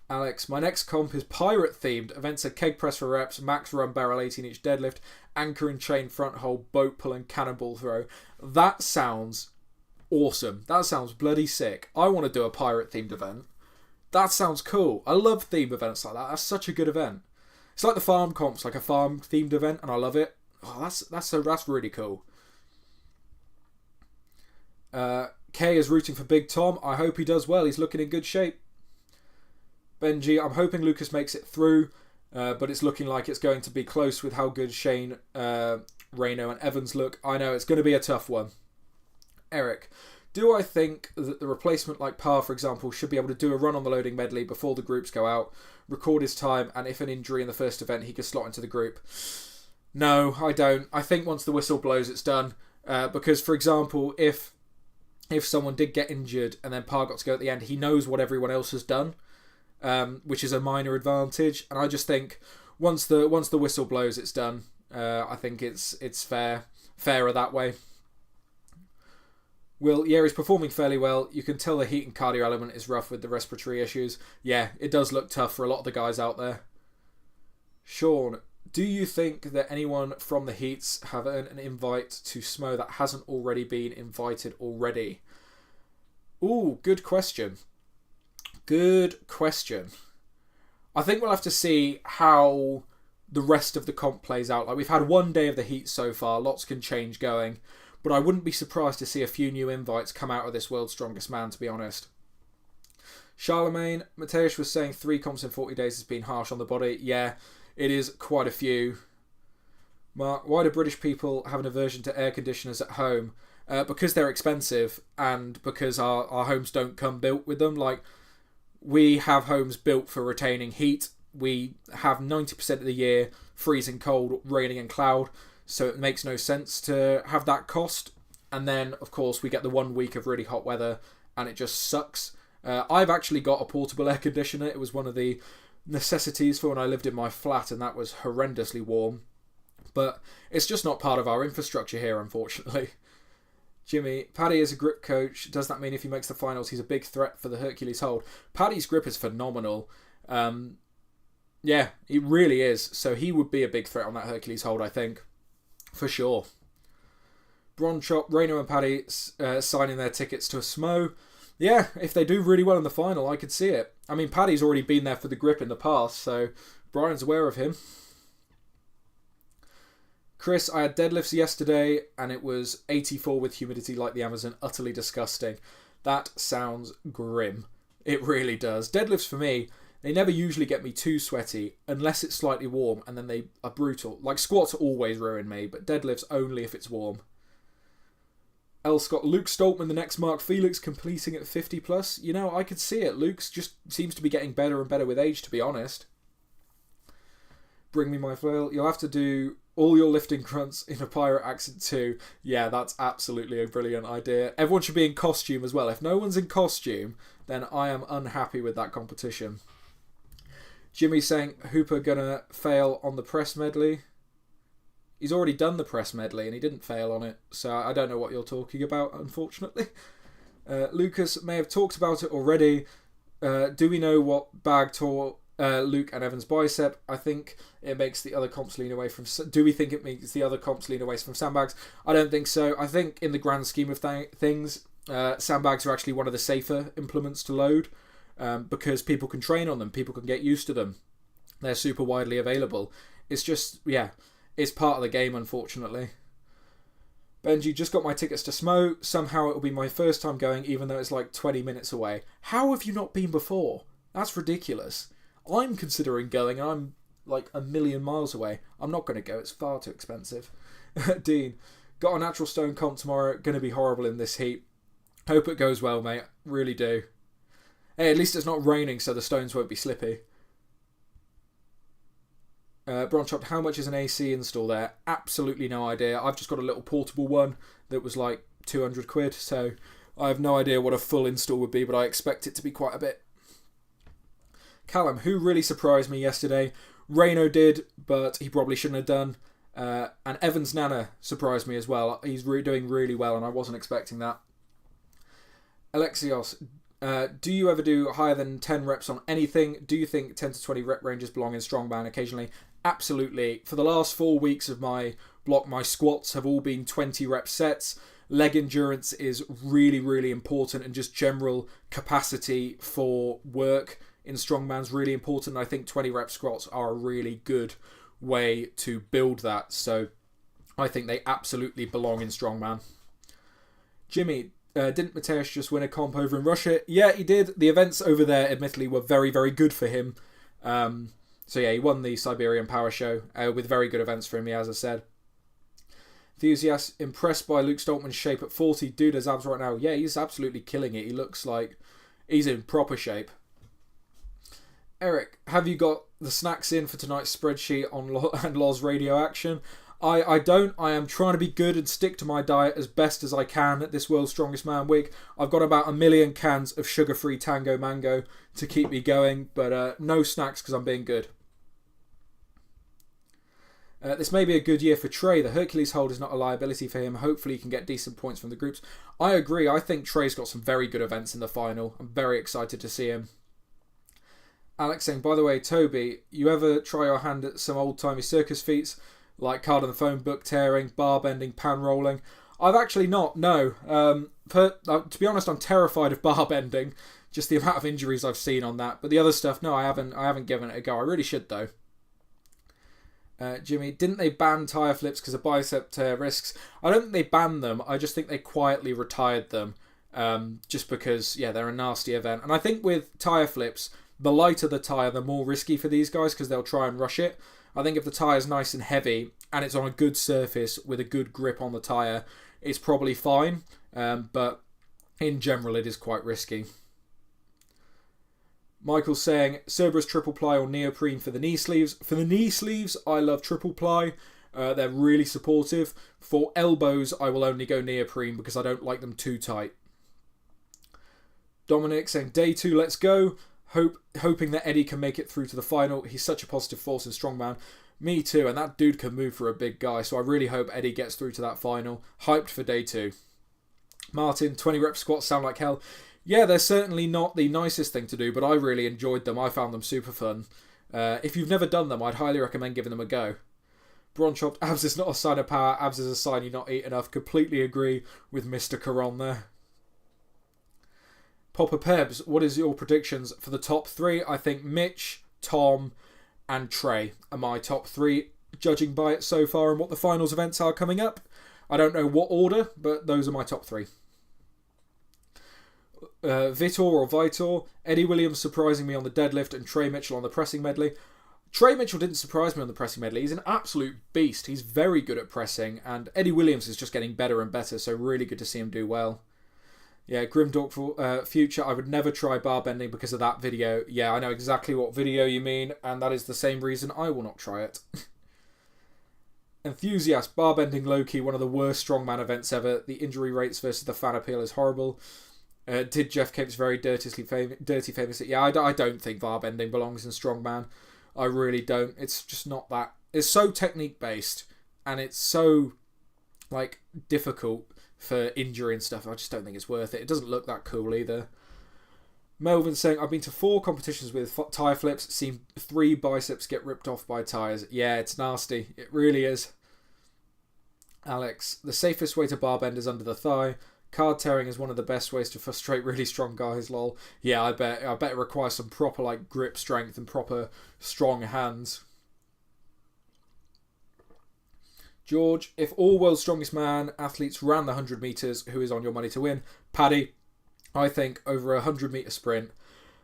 Alex, my next comp is pirate themed. Events are keg press for reps, max run barrel 18 each deadlift, anchor and chain front hold, boat pull and cannonball throw. That sounds awesome. That sounds bloody sick. I want to do a pirate themed event. That sounds cool. I love theme events like that. That's such a good event. It's like the farm comps, like a farm themed event, and I love it. Oh, that's really cool. Kay is rooting for Big Tom. I hope he does well. He's looking in good shape. Benji, I'm hoping Lucas makes it through, but it's looking like it's going to be close with how good Shane, Reno, and Evans look. I know it's going to be a tough one. Eric, do I think that the replacement like Parr, for example, should be able to do a run on the loading medley before the groups go out, record his time, and if an injury in the first event, he could slot into the group? No, I don't. I think once the whistle blows, it's done. Because, for example, if someone did get injured and then Parr got to go at the end, he knows what everyone else has done, which is a minor advantage. And I just think once the whistle blows, it's done. I think it's fairer that way. Will, yeah, he's performing fairly well. You can tell the heat and cardio element is rough with the respiratory issues. Yeah, it does look tough for a lot of the guys out there. Sean, do you think that anyone from the heats have earned an invite to Smo that hasn't already been invited already? Ooh, good question. Good question. I think we'll have to see how the rest of the comp plays out. Like, we've had one day of the heat so far. Lots can change going. But I wouldn't be surprised to see a few new invites come out of this World's Strongest Man, to be honest. Charlemagne, Mateusz was saying 3 comps in 40 days has been harsh on the body. Yeah, it is quite a few. Mark, why do British people have an aversion to air conditioners at home? Because they're expensive and because our homes don't come built with them. Like, we have homes built for retaining heat. We have 90% of the year freezing cold, raining and cloud. So it makes no sense to have that cost. And then, of course, we get the 1 week of really hot weather and it just sucks. I've actually got a portable air conditioner. It was one of the necessities for when I lived in my flat and that was horrendously warm. But it's just not part of our infrastructure here, unfortunately. Jimmy, Paddy is a grip coach. Does that mean if he makes the finals, he's a big threat for the Hercules hold? Paddy's grip is phenomenal. Yeah, it really is. So he would be a big threat on that Hercules hold, I think. For sure. Bronchop, Reno and Paddy signing their tickets to a Smo. Yeah, if they do really well in the final, I could see it. I mean, Paddy's already been there for the grip in the past, so Brian's aware of him. Chris, I had deadlifts yesterday and it was 84 with humidity like the Amazon. Utterly disgusting. That sounds grim. It really does. Deadlifts for me, they never usually get me too sweaty unless it's slightly warm and then they are brutal. Like, squats always ruin me, but deadlifts only if it's warm. L. Scott, Luke Stoltman, the next Mark Felix, completing at 50 plus. You know, I could see it. Luke's just seems to be getting better and better with age, to be honest. Bring me my flail. You'll have to do all your lifting grunts in a pirate accent too. Yeah, that's absolutely a brilliant idea. Everyone should be in costume as well. If no one's in costume, then I am unhappy with that competition. Jimmy's saying Hooper gonna fail on the press medley. He's already done the press medley and he didn't fail on it, so I don't know what you're talking about, unfortunately. Lucas may have talked about it already. Do we know what bag tore Luke and Evan's bicep? I think it makes the other comps lean away from... Do we think it makes the other comps lean away from sandbags? I don't think so. I think in the grand scheme of things, sandbags are actually one of the safer implements to load. Because people can train on them, people can get used to them. They're super widely available. It's just, yeah, it's part of the game, unfortunately. Benji, just got my tickets to Smo. Somehow it'll be my first time going, even though it's like 20 minutes away. How have you not been before? That's ridiculous. I'm considering going, and I'm like a million miles away. I'm not going to go, it's far too expensive. Dean, got a natural stone comp tomorrow. Going to be horrible in this heat. Hope it goes well, mate. Really do. Hey, at least it's not raining, so the stones won't be slippy. Bronchop, how much is an AC install there? Absolutely no idea. I've just got a little portable one that was like 200 quid, so I have no idea what a full install would be, but I expect it to be quite a bit. Callum, who really surprised me yesterday? Reno did, but he probably shouldn't have done. And Evans Nana surprised me as well. He's doing really well, and I wasn't expecting that. Alexios, do you ever do higher than 10 reps on anything? Do you think 10 to 20 rep ranges belong in Strongman occasionally? Absolutely. For the last 4 weeks of my block, my squats have all been 20 rep sets. Leg endurance is really, really important, and just general capacity for work in Strongman is really important. I think 20 rep squats are a really good way to build that. So I think they absolutely belong in Strongman. Jimmy, didn't Mateusz just win a comp over in Russia? Yeah, he did. The events over there, admittedly, were very, very good for him. So yeah, he won the Siberian Power Show with very good events for him, as I said. Enthusiast, impressed by Luke Stoltman's shape at 40. Dude has abs right now. Yeah, he's absolutely killing it. He looks like he's in proper shape. Eric, have you got the snacks in for tonight's spreadsheet on and Loz Radio Action? I don't. I am trying to be good and stick to my diet as best as I can at this World's Strongest Man week. I've got about 1 million cans of sugar-free Tango Mango to keep me going, but no snacks because I'm being good. This may be a good year for Trey. The Hercules hold is not a liability for him. Hopefully he can get decent points from the groups. I agree. I think Trey's got some very good events in the final. I'm very excited to see him. Alex saying, by the way, Toby, you ever try your hand at some old-timey circus feats like card on the phone, book tearing, bar bending, pan rolling? I've actually not, no. To be honest, I'm terrified of bar bending. Just the amount of injuries I've seen on that. But the other stuff, no, I haven't given it a go. I really should, though. Jimmy, didn't they ban tyre flips because of bicep tear risks? I don't think they banned them. I just think they quietly retired them. Just because, yeah, they're a nasty event. And I think with tyre flips, the lighter the tyre, the more risky for these guys because they'll try and rush it. I think if the tyre's nice and heavy and it's on a good surface with a good grip on the tyre, it's probably fine. But in general, it is quite risky. Michael's saying, Cerberus triple ply or neoprene for the knee sleeves. For the knee sleeves, I love triple ply. They're really supportive. For elbows, I will only go neoprene because I don't like them too tight. Dominic saying, day 2, let's go. Hoping that Eddie can make it through to the final. He's such a positive force in Strongman. Me too, and that dude can move for a big guy, so I really hope Eddie gets through to that final. Hyped for day 2. Martin, 20 rep squats sound like hell. Yeah, they're certainly not the nicest thing to do, but I really enjoyed them. I found them super fun. If you've never done them, I'd highly recommend giving them a go. Bronchopped, abs is not a sign of power, abs is a sign you not eat enough. Completely agree with Mr. Caron there. Popper Pebs, what is your predictions for the top 3? I think Mitch, Tom, and Trey are my top 3, judging by it so far and what the finals events are coming up. I don't know what order, but those are my top 3. Vitor or Vitor, Eddie Williams surprising me on the deadlift and Trey Mitchell on the pressing medley. Trey Mitchell didn't surprise me on the pressing medley. He's an absolute beast. He's very good at pressing, and Eddie Williams is just getting better and better, so really good to see him do well. Yeah, Grimdork for future. I would never try bar bending because of that video. Yeah, I know exactly what video you mean, and that is the same reason I will not try it. Enthusiast, bar bending low-key, one of the worst strongman events ever. The injury rates versus the fan appeal is horrible. Did Jeff Capes very dirty famous? Yeah, I don't think bar bending belongs in strongman. I really don't. It's just not that. It's so technique based, and it's so like difficult for injury and stuff. I just don't think it's worth it. It doesn't look that cool either. Melvin saying, I've been to 4 competitions with tyre flips, seen 3 biceps get ripped off by tyres. Yeah, it's nasty. It really is. Alex, the safest way to bar bend is under the thigh. Card tearing is one of the best ways to frustrate really strong guys, lol. Yeah, I bet it requires some proper like grip strength and proper strong hands. George, if all world's strongest man athletes ran the 100 metres, who is on your money to win? Paddy. I think over a 100 metre sprint,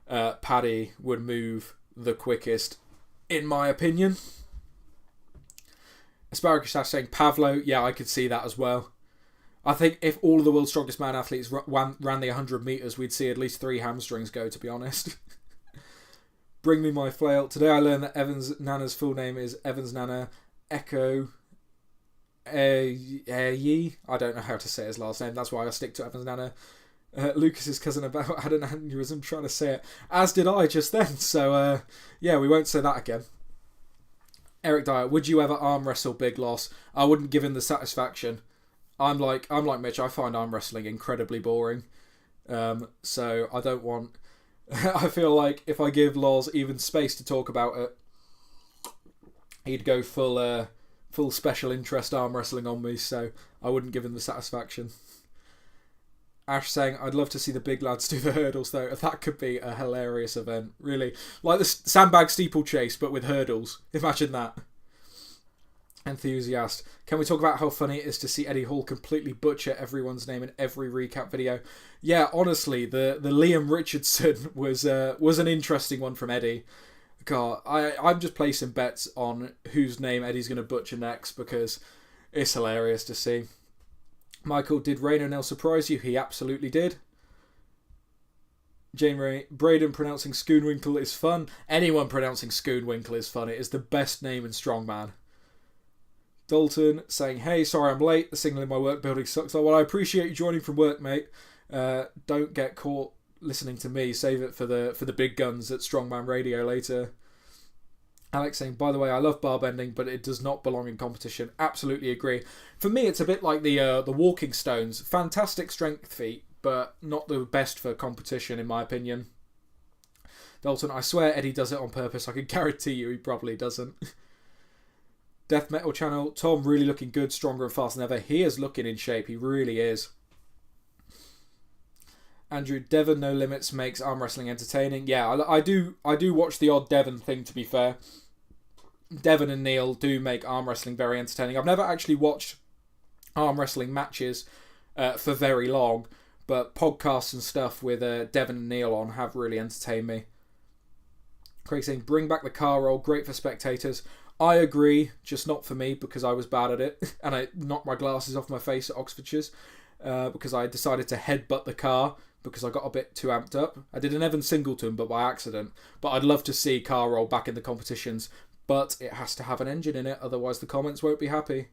Paddy would move the quickest, in my opinion. Asparagus saying Pavlo. Yeah, I could see that as well. I think if all of the world's strongest man athletes ran the 100 metres, we'd see at least 3 hamstrings go, to be honest. Bring me my flail. Today I learned that Evan's Nana's full name is Evan's Nana Echo Yi. I don't know how to say his last name. That's why I stick to Evan's Nana. Lucas's cousin about had an aneurysm trying to say it. As did I just then. So, yeah, we won't say that again. Eric Dyer, would you ever arm wrestle Big Loss? I wouldn't give him the satisfaction. I'm like Mitch. I find arm wrestling incredibly boring. So I don't want. I feel like if I give Loz even space to talk about it, he'd go full special interest arm wrestling on me. So I wouldn't give him the satisfaction. Ash saying, I'd love to see the big lads do the hurdles though. That could be a hilarious event, really. Like the sandbag steeplechase, but with hurdles. Imagine that. Enthusiast. Can we talk about how funny it is to see Eddie Hall completely butcher everyone's name in every recap video? Yeah, honestly, the Liam Richardson was an interesting one from Eddie. God, I'm just placing bets on whose name Eddie's going to butcher next because it's hilarious to see. Michael, did Rain O'Neill surprise you? He absolutely did. Jane Ray, Braden pronouncing Schoonwinkle is fun. Anyone pronouncing Schoonwinkle is fun. It is the best name in Strongman. Dalton saying, hey, sorry I'm late. The signal in my work building sucks. Well, I appreciate you joining from work, mate. Don't get caught listening to me. Save it for the big guns at Strongman Radio later. Alex saying, by the way, I love bar bending, but it does not belong in competition. Absolutely agree. For me, it's a bit like the walking stones. Fantastic strength feat, but not the best for competition, in my opinion. Dalton, I swear Eddie does it on purpose. I can guarantee you he probably doesn't. Death Metal Channel, Tom really looking good, stronger and faster than ever. He is looking in shape. He really is. Andrew, Devon No Limits makes arm wrestling entertaining. Yeah, I do watch the odd Devon thing, to be fair. Devon and Neil do make arm wrestling very entertaining. I've never actually watched arm wrestling matches for very long, but podcasts and stuff with Devon and Neil on have really entertained me. Craig saying, bring back the car roll, great for spectators. I agree, just not for me because I was bad at it and I knocked my glasses off my face at Oxfordshire's because I decided to headbutt the car because I got a bit too amped up. I did an Evan Singleton, but by accident. But I'd love to see car roll back in the competitions, but it has to have an engine in it, otherwise the comments won't be happy.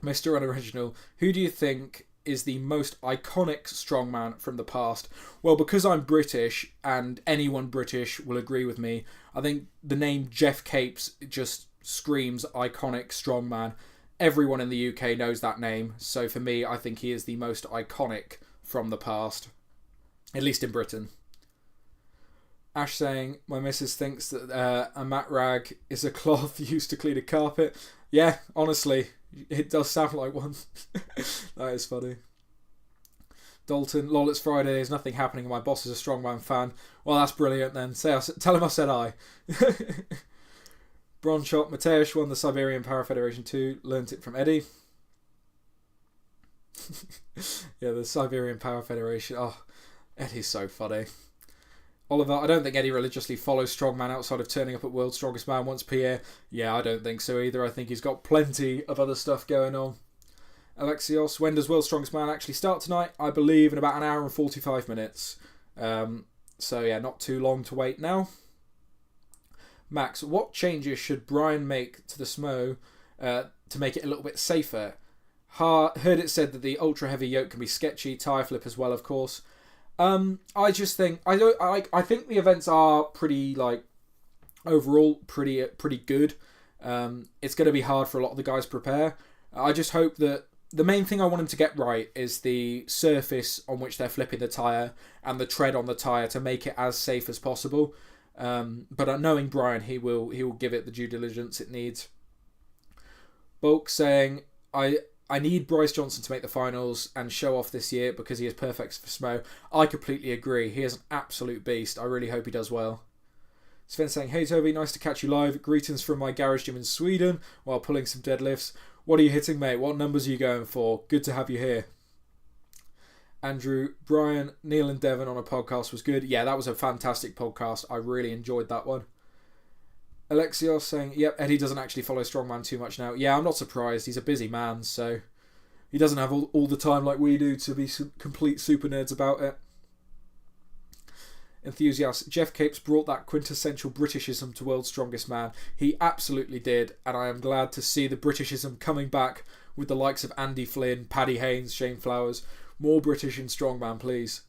Mr. Unoriginal, who do you think is the most iconic strongman from the past? Well, because I'm British, and anyone British will agree with me, I think the name Jeff Capes just screams iconic strongman. Everyone in the UK knows that name, so for me, I think he is the most iconic from the past, at least in Britain. Ash saying, my missus thinks that a mat rag is a cloth used to clean a carpet. Yeah, honestly, it does sound like one. That is funny. Dalton, lol, it's Friday, there's nothing happening, my boss is a strongman fan. Well, that's brilliant then. Tell him I said I. Bronshot, Mateusz won the Siberian Power Federation 2, learnt it from Eddie. Yeah, the Siberian Power Federation. Oh, Eddie's so funny. Oliver, I don't think Eddie religiously follows strongman outside of turning up at World's Strongest Man once per year. Yeah, I don't think so either. I think he's got plenty of other stuff going on. Alexios, when does World's Strongest Man actually start tonight? I believe in about an hour and 45 minutes. So yeah, not too long to wait now. Max, what changes should Brian make to the SMO to make it a little bit safer? Heard it said that the ultra heavy yoke can be sketchy, tire flip as well, of course. I just think I think the events are pretty overall pretty good. It's going to be hard for a lot of the guys to prepare. I just hope that the main thing I want them to get right is the surface on which they're flipping the tyre and the tread on the tyre to make it as safe as possible. But knowing Brian, he will give it the due diligence it needs. Bulk saying, I need Bryce Johnson to make the finals and show off this year because he is perfect for SMO. I completely agree. He is an absolute beast. I really hope he does well. Sven saying, hey Toby, nice to catch you live. Greetings from my garage gym in Sweden while pulling some deadlifts. What are you hitting, mate? What numbers are you going for? Good to have you here. Andrew, Brian, Neil and Devon on a podcast was good. Yeah, that was a fantastic podcast. I really enjoyed that one. Alexios saying, yep, Eddie doesn't actually follow Strongman too much now. Yeah, I'm not surprised. He's a busy man, so he doesn't have all the time like we do to be complete super nerds about it. Enthusiast, Jeff Capes brought that quintessential Britishism to World's Strongest Man. He absolutely did, and I am glad to see the Britishism coming back with the likes of Andy Flynn, Paddy Haynes, Shane Flowers. More British in Strongman, please.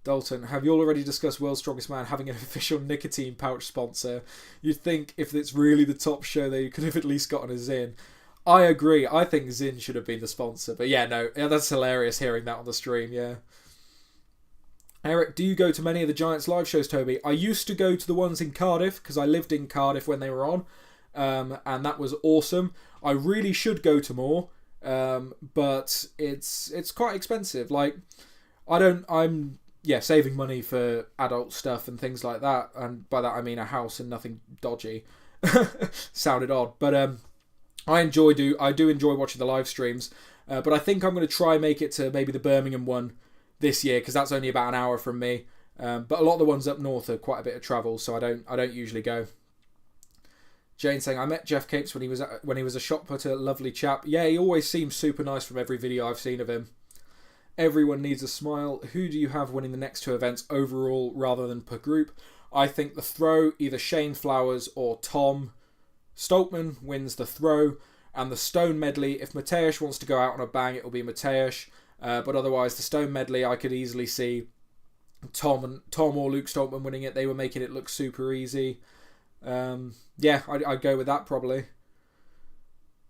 Dalton, have you already discussed World's Strongest Man having an official nicotine pouch sponsor? You'd think if it's really the top show, they could have at least gotten a Zyn. I agree. I think Zyn should have been the sponsor. But yeah, no, that's hilarious hearing that on the stream, yeah. Eric, do you go to many of the Giants live shows, Toby? I used to go to the ones in Cardiff because I lived in Cardiff when they were on. And that was awesome. I really should go to more. But it's quite expensive. Like, I'm saving money for adult stuff and things like that, and by that I mean a house and nothing dodgy. Sounded odd, but I do enjoy watching the live streams. But I think I'm going to try make it to maybe the Birmingham one this year because that's only about an hour from me. But a lot of the ones up north are quite a bit of travel, so I don't usually go. Jane saying, I met Jeff Capes when he was a shot putter, lovely chap. Yeah, he always seems super nice from every video I've seen of him. Everyone needs a smile. Who do you have winning the next two events overall rather than per group? I think the throw, either Shane Flowers or Tom Stoltman wins the throw. And the stone medley, if Mateusz wants to go out on a bang, it will be Mateusz. But otherwise, the stone medley, I could easily see Tom or Luke Stoltman winning it, they were making it look super easy. Yeah, I'd go with that probably.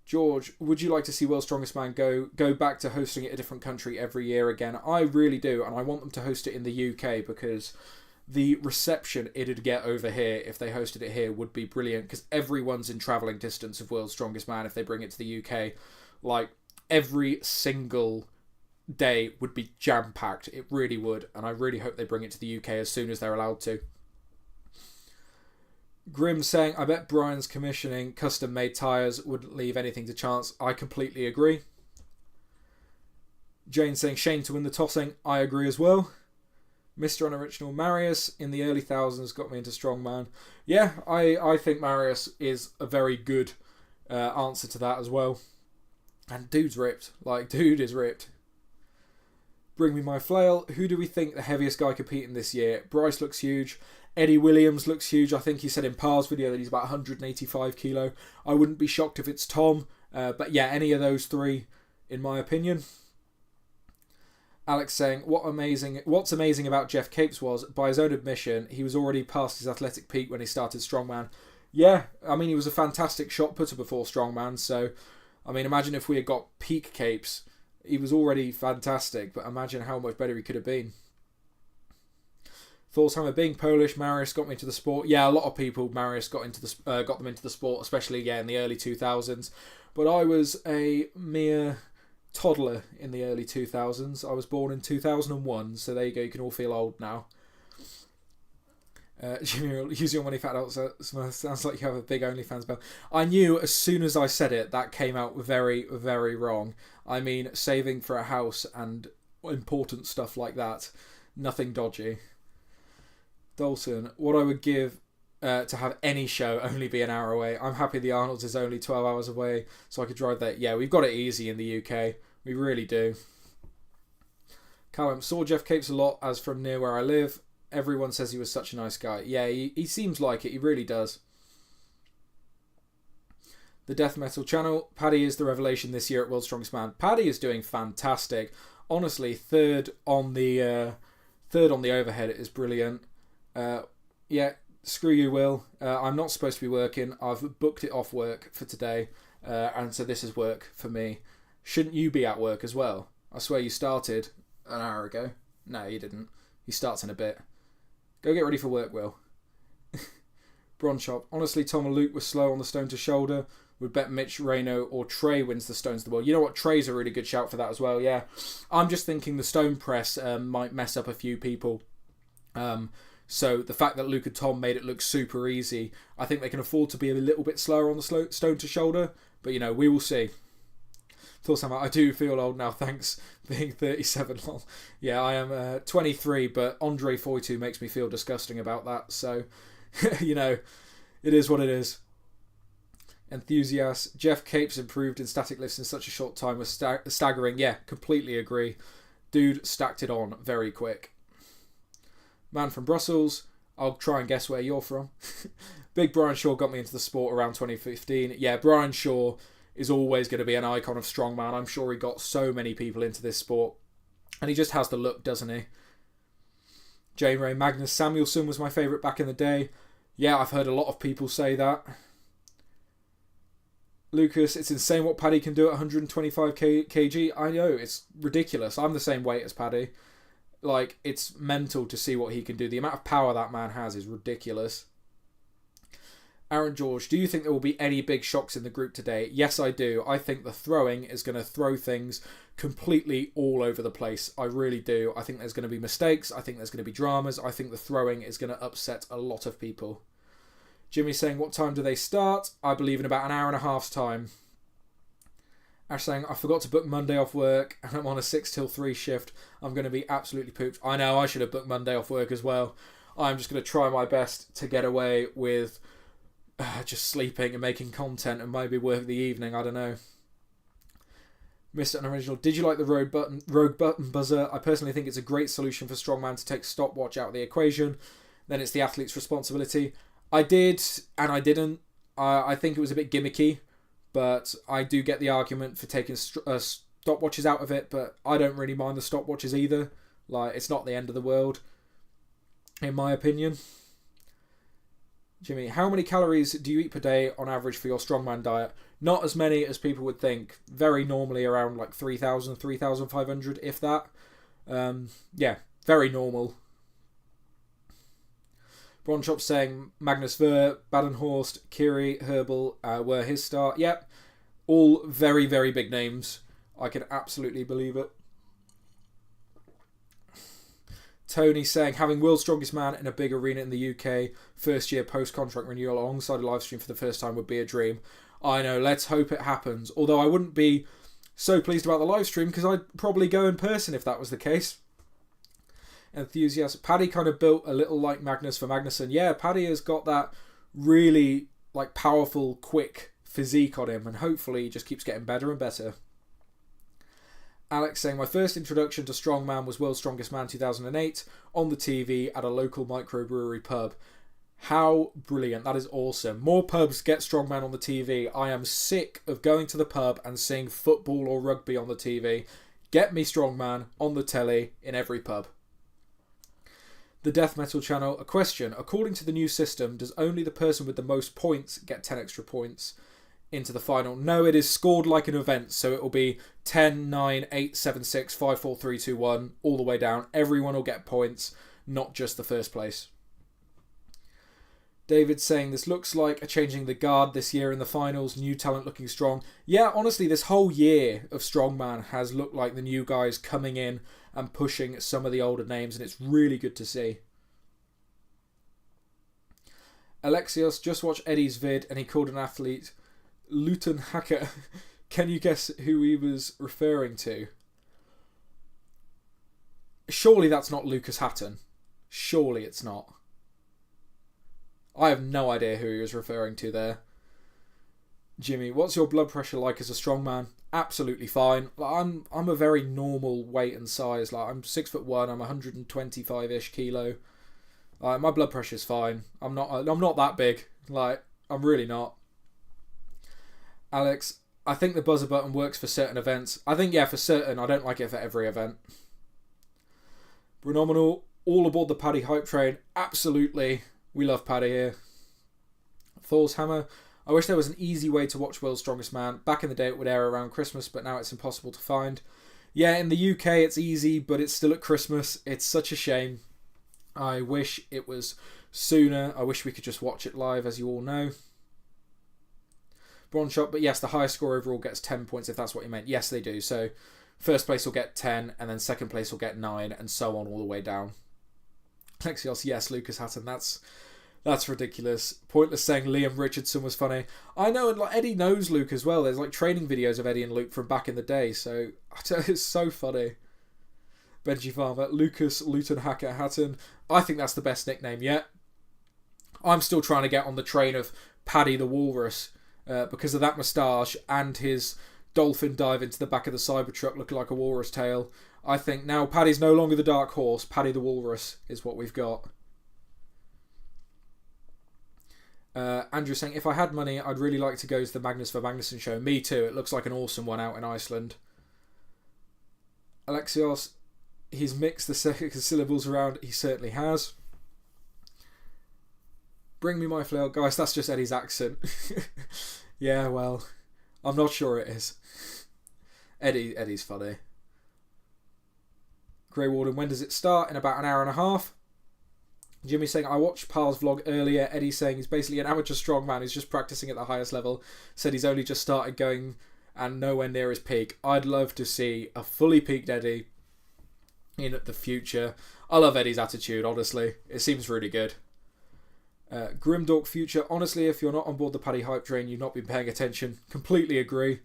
George, would you like to see World's Strongest Man go back to hosting it a different country every year again? I really do, and I want them to host it in the UK because the reception it'd get over here if they hosted it here would be brilliant, because everyone's in travelling distance of World's Strongest Man if they bring it to the UK. Like, every single day would be jam-packed. It really would, and I really hope they bring it to the UK as soon as they're allowed to. Grim saying, I bet Brian's commissioning custom-made tyres wouldn't leave anything to chance. I completely agree. Jane saying, Shane to win the tossing. I agree as well. Mr. Unoriginal, Marius in the early thousands got me into Strongman. Yeah, I think Marius is a very good answer to that as well. And dude's ripped. Like, dude is ripped. Bring me my flail. Who do we think the heaviest guy competing this year? Bryce looks huge. Eddie Williams looks huge. I think he said in Par's video that he's about 185 kilo. I wouldn't be shocked if it's Tom. But yeah, any of those three, in my opinion. Alex saying, what's amazing about Jeff Capes was, by his own admission, he was already past his athletic peak when he started Strongman. Yeah, I mean, he was a fantastic shot putter before Strongman. So, I mean, imagine if we had got peak Capes. He was already fantastic, but imagine how much better he could have been. Thorshammer, being Polish, Marius got me into the sport. Yeah, a lot of people, Marius got them into the sport, especially in the early 2000s. But I was a mere toddler in the early 2000s. I was born in 2001, so there you go. You can all feel old now. Jimmy, use your money fat out. Sounds like you have a big OnlyFans bell. I knew as soon as I said it, that came out very, very wrong. I mean, saving for a house and important stuff like that. Nothing dodgy. Dalton, what I would give to have any show only be an hour away. I'm happy the Arnold's is only 12 hours away, so I could drive there. Yeah, we've got it easy in the UK. We really do. Callum, saw Jeff Capes a lot as from near where I live. Everyone says he was such a nice guy. Yeah, he seems like it. He really does. The Death Metal channel. Paddy is the revelation this year at World's Strongest Man. Paddy is doing fantastic. Honestly, third on the overhead is brilliant. Yeah, screw you, Will. I'm not supposed to be working. I've booked it off work for today, and so this is work for me. Shouldn't you be at work as well? I swear you started an hour ago. No, you didn't. He starts in a bit. Go get ready for work, Will. Bronze Shop. Honestly, Tom and Luke were slow on the stone to shoulder. Would bet Mitch, Reno, or Trey wins the stones of the world. You know what? Trey's a really good shout for that as well, yeah. I'm just thinking the stone press might mess up a few people. So the fact that Luke and Tom made it look super easy, I think they can afford to be a little bit slower on the stone to shoulder. But, we will see. I do feel old now, thanks, being 37. Yeah, I am 23, but Andre Foytu makes me feel disgusting about that. So, it is what it is. Enthusiast. Jeff Capes improved in static lifts in such a short time was staggering. Yeah, completely agree. Dude stacked it on very quick. Man from Brussels. I'll try and guess where you're from. Big Brian Shaw got me into the sport around 2015. Yeah, Brian Shaw is always going to be an icon of strongman. I'm sure he got so many people into this sport. And he just has the look, doesn't he? Jane Ray, Magnus Samuelsson was my favourite back in the day. Yeah, I've heard a lot of people say that. Lucas, it's insane what Paddy can do at 125 kg. I know, it's ridiculous. I'm the same weight as Paddy. Like, it's mental to see what he can do. The amount of power that man has is ridiculous. Aaron George, do you think there will be any big shocks in the group today? Yes, I do. I think the throwing is going to throw things completely all over the place. I really do. I think there's going to be mistakes. I think there's going to be dramas. I think the throwing is going to upset a lot of people. Jimmy saying, what time do they start? I believe in about an hour and a half's time. Ash saying, I forgot to book Monday off work and I'm on a 6 till 3 shift. I'm going to be absolutely pooped. I know, I should have booked Monday off work as well. I'm just going to try my best to get away with just sleeping and making content and maybe work the evening. I don't know. Mr. Unoriginal, did you like the rogue button buzzer? I personally think it's a great solution for strongman to take stopwatch out of the equation. Then it's the athlete's responsibility. I did and I didn't. I think it was a bit gimmicky, but I do get the argument for taking stopwatches out of it, but I don't really mind the stopwatches either. Like, it's not the end of the world. in my opinion. Jimmy, how many calories do you eat per day on average for your strongman diet? Not as many as people would think. Very normally around like 3,000, 3,500, if that. Yeah, very normal. Bronchop saying Magnus Ver, Badenhorst, Kiri, Herbal were his start. Yep, all very, very big names. I can absolutely believe it. Tony saying, having World's Strongest Man in a big arena in the UK, first year post-contract renewal alongside a live stream for the first time would be a dream. I know, let's hope it happens. Although I wouldn't be so pleased about the live stream because I'd probably go in person if that was the case. Enthusiast. Paddy kind of built a little like Magnus for Magnussen. Yeah, Paddy has got that really like powerful, quick physique on him and hopefully he just keeps getting better and better. Alex saying, my first introduction to Strongman was World's Strongest Man 2008 on the TV at a local microbrewery pub. How brilliant. That is awesome. More pubs get Strongman on the TV. I am sick of going to the pub and seeing football or rugby on the TV. Get me Strongman on the telly in every pub. The Death Metal channel, a question. According to the new system, does only the person with the most points get 10 extra points into the final? No, it is scored like an event, so it will be 10, 9, 8, 7, 6, 5, 4, 3, 2, 1, all the way down. Everyone will get points, not just the first place. David saying, this looks like a changing the guard this year in the finals, new talent looking strong. Yeah, honestly, this whole year of Strongman has looked like the new guys coming in and pushing some of the older names, and it's really good to see. Alexios just watched Eddie's vid and he called an athlete Luton Hacker. Can you guess who he was referring to? Surely that's not Lucas Hatton. Surely it's not. I have no idea who he was referring to there. Jimmy, what's your blood pressure like as a strongman? Absolutely fine. Like, I'm a very normal weight and size. Like I'm 6'1", I'm 125-ish kilo. My blood pressure's fine. I'm not that big. Like I'm really not. Alex, I think the buzzer button works for certain events. I think, yeah, for certain. I don't like it for every event. Phenomenal. All aboard the Paddy hype train. Absolutely. We love Paddy here. Thor's Hammer. I wish there was an easy way to watch World's Strongest Man. Back in the day it would air around Christmas, but now it's impossible to find. Yeah, in the UK it's easy, but it's still at Christmas. It's such a shame. I wish it was sooner. I wish we could just watch it live, as you all know. Bronze shot, but yes, the highest score overall gets 10 points, if that's what you meant. Yes, they do. So first place will get 10, and then second place will get 9, and so on all the way down. Lexios, yes, Lucas Hatton, that's ridiculous. Pointless saying Liam Richardson was funny. I know, and like Eddie knows Luke as well. There's like training videos of Eddie and Luke from back in the day, so it's so funny. Benji Farmer, Lucas Luton Hacker Hatton. I think that's the best nickname yet. I'm still trying to get on the train of Paddy the Walrus. Because of that moustache and his dolphin dive into the back of the Cybertruck looking like a walrus tail. I think now Paddy's no longer the dark horse. Paddy the Walrus is what we've got. Andrew saying, if I had money, I'd really like to go to the Magnus for Magnussen show. Me too. It looks like an awesome one out in Iceland. Alexios, he's mixed the syllables around. He certainly has. Bring me my flail. Guys, that's just Eddie's accent. Yeah, well, I'm not sure it is. Eddie's funny. Grey Warden, when does it start? In about an hour and a half. Jimmy saying, I watched Pal's vlog earlier. Eddie saying he's basically an amateur strongman who's just practicing at the highest level. Said he's only just started going and nowhere near his peak. I'd love to see a fully peaked Eddie in the future. I love Eddie's attitude, honestly. It seems really good. Grimdork Future, honestly, if you're not on board the Paddy hype train, you've not been paying attention. Completely agree.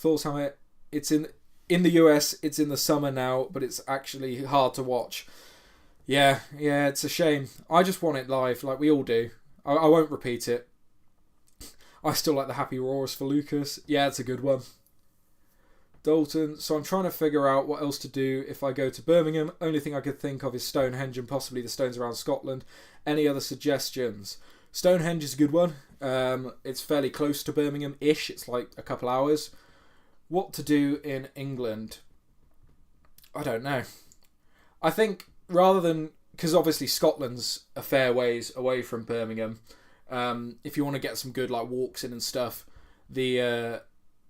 Thorhammer, it's in the US, it's in the summer now, but it's actually hard to watch. Yeah, it's a shame. I just want it live, like we all do. I won't repeat it. I still like the Happy Roars for Lucas. Yeah, it's a good one. Dalton, so I'm trying to figure out what else to do if I go to Birmingham. Only thing I could think of is Stonehenge and possibly the stones around Scotland. Any other suggestions? Stonehenge is a good one. It's fairly close to Birmingham-ish. It's like a couple hours. What to do in England? I don't know. I think rather than because obviously Scotland's a fair ways away from Birmingham. If you want to get some good like walks in and stuff, the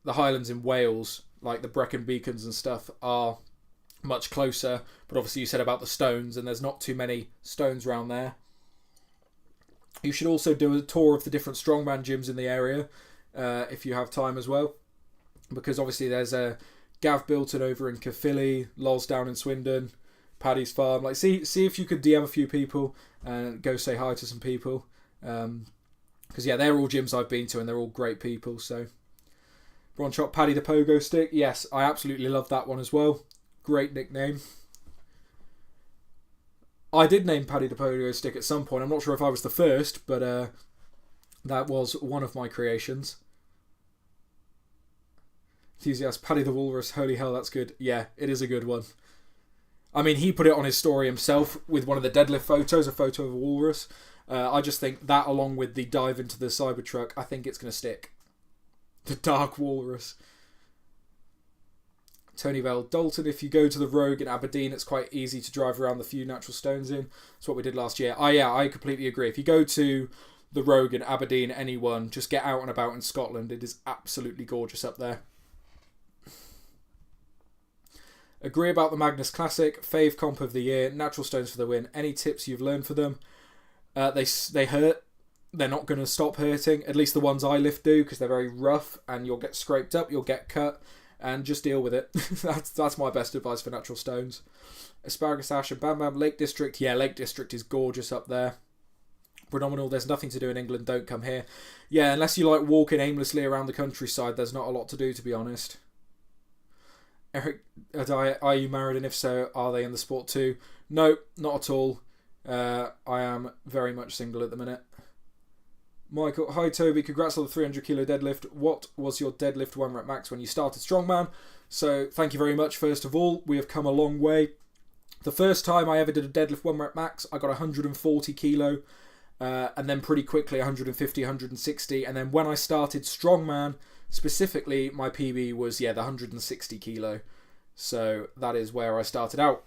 Highlands in Wales, like the Brecon Beacons and stuff, are much closer. But obviously you said about the stones, and there's not too many stones around there. You should also do a tour of the different strongman gyms in the area if you have time as well, because obviously there's a Gav Bilton over in Caerphilly, Loz down in Swindon, Paddy's Farm. Like, see if you could DM a few people and go say hi to some people. Because yeah, they're all gyms I've been to, and they're all great people. So, Ron Chop, Paddy the Pogo Stick. Yes, I absolutely love that one as well. Great nickname. I did name Paddy the Pogo Stick at some point. I'm not sure if I was the first, but that was one of my creations. Enthusiast, Paddy the Walrus. Holy hell, that's good. Yeah, it is a good one. I mean, he put it on his story himself with one of the deadlift photos, a photo of a walrus. I just think that, along with the dive into the Cybertruck, I think it's going to stick. The Dark Walrus. Tony Bell, Dalton, if you go to the Rogue in Aberdeen, it's quite easy to drive around the few natural stones in. That's what we did last year. I completely agree. If you go to the Rogue in Aberdeen, anyone, just get out and about in Scotland. It is absolutely gorgeous up there. Agree about the Magnus Classic. Fave comp of the year. Natural stones for the win. Any tips you've learned for them? They hurt. They're not going to stop hurting. At least the ones I lift do, because they're very rough, and you'll get scraped up, you'll get cut, and just deal with it. That's my best advice for natural stones. Asparagus Ash and Bam Bam. Lake District. Yeah, Lake District is gorgeous up there. Phenomenal. There's nothing to do in England. Don't come here. Yeah, unless you like walking aimlessly around the countryside, there's not a lot to do, to be honest. Eric, are you married, and if so, are they in the sport too? No, not at all. I am very much single at the minute. Michael, hi Toby, congrats on the 300 kilo deadlift. What was your deadlift 1 rep max when you started Strongman? So thank you very much. First of all, we have come a long way. The first time I ever did a deadlift 1 rep max, I got 140 kilo, and then pretty quickly 150, 160, and then when I started Strongman, specifically, my PB was, the 160 kilo. So that is where I started out.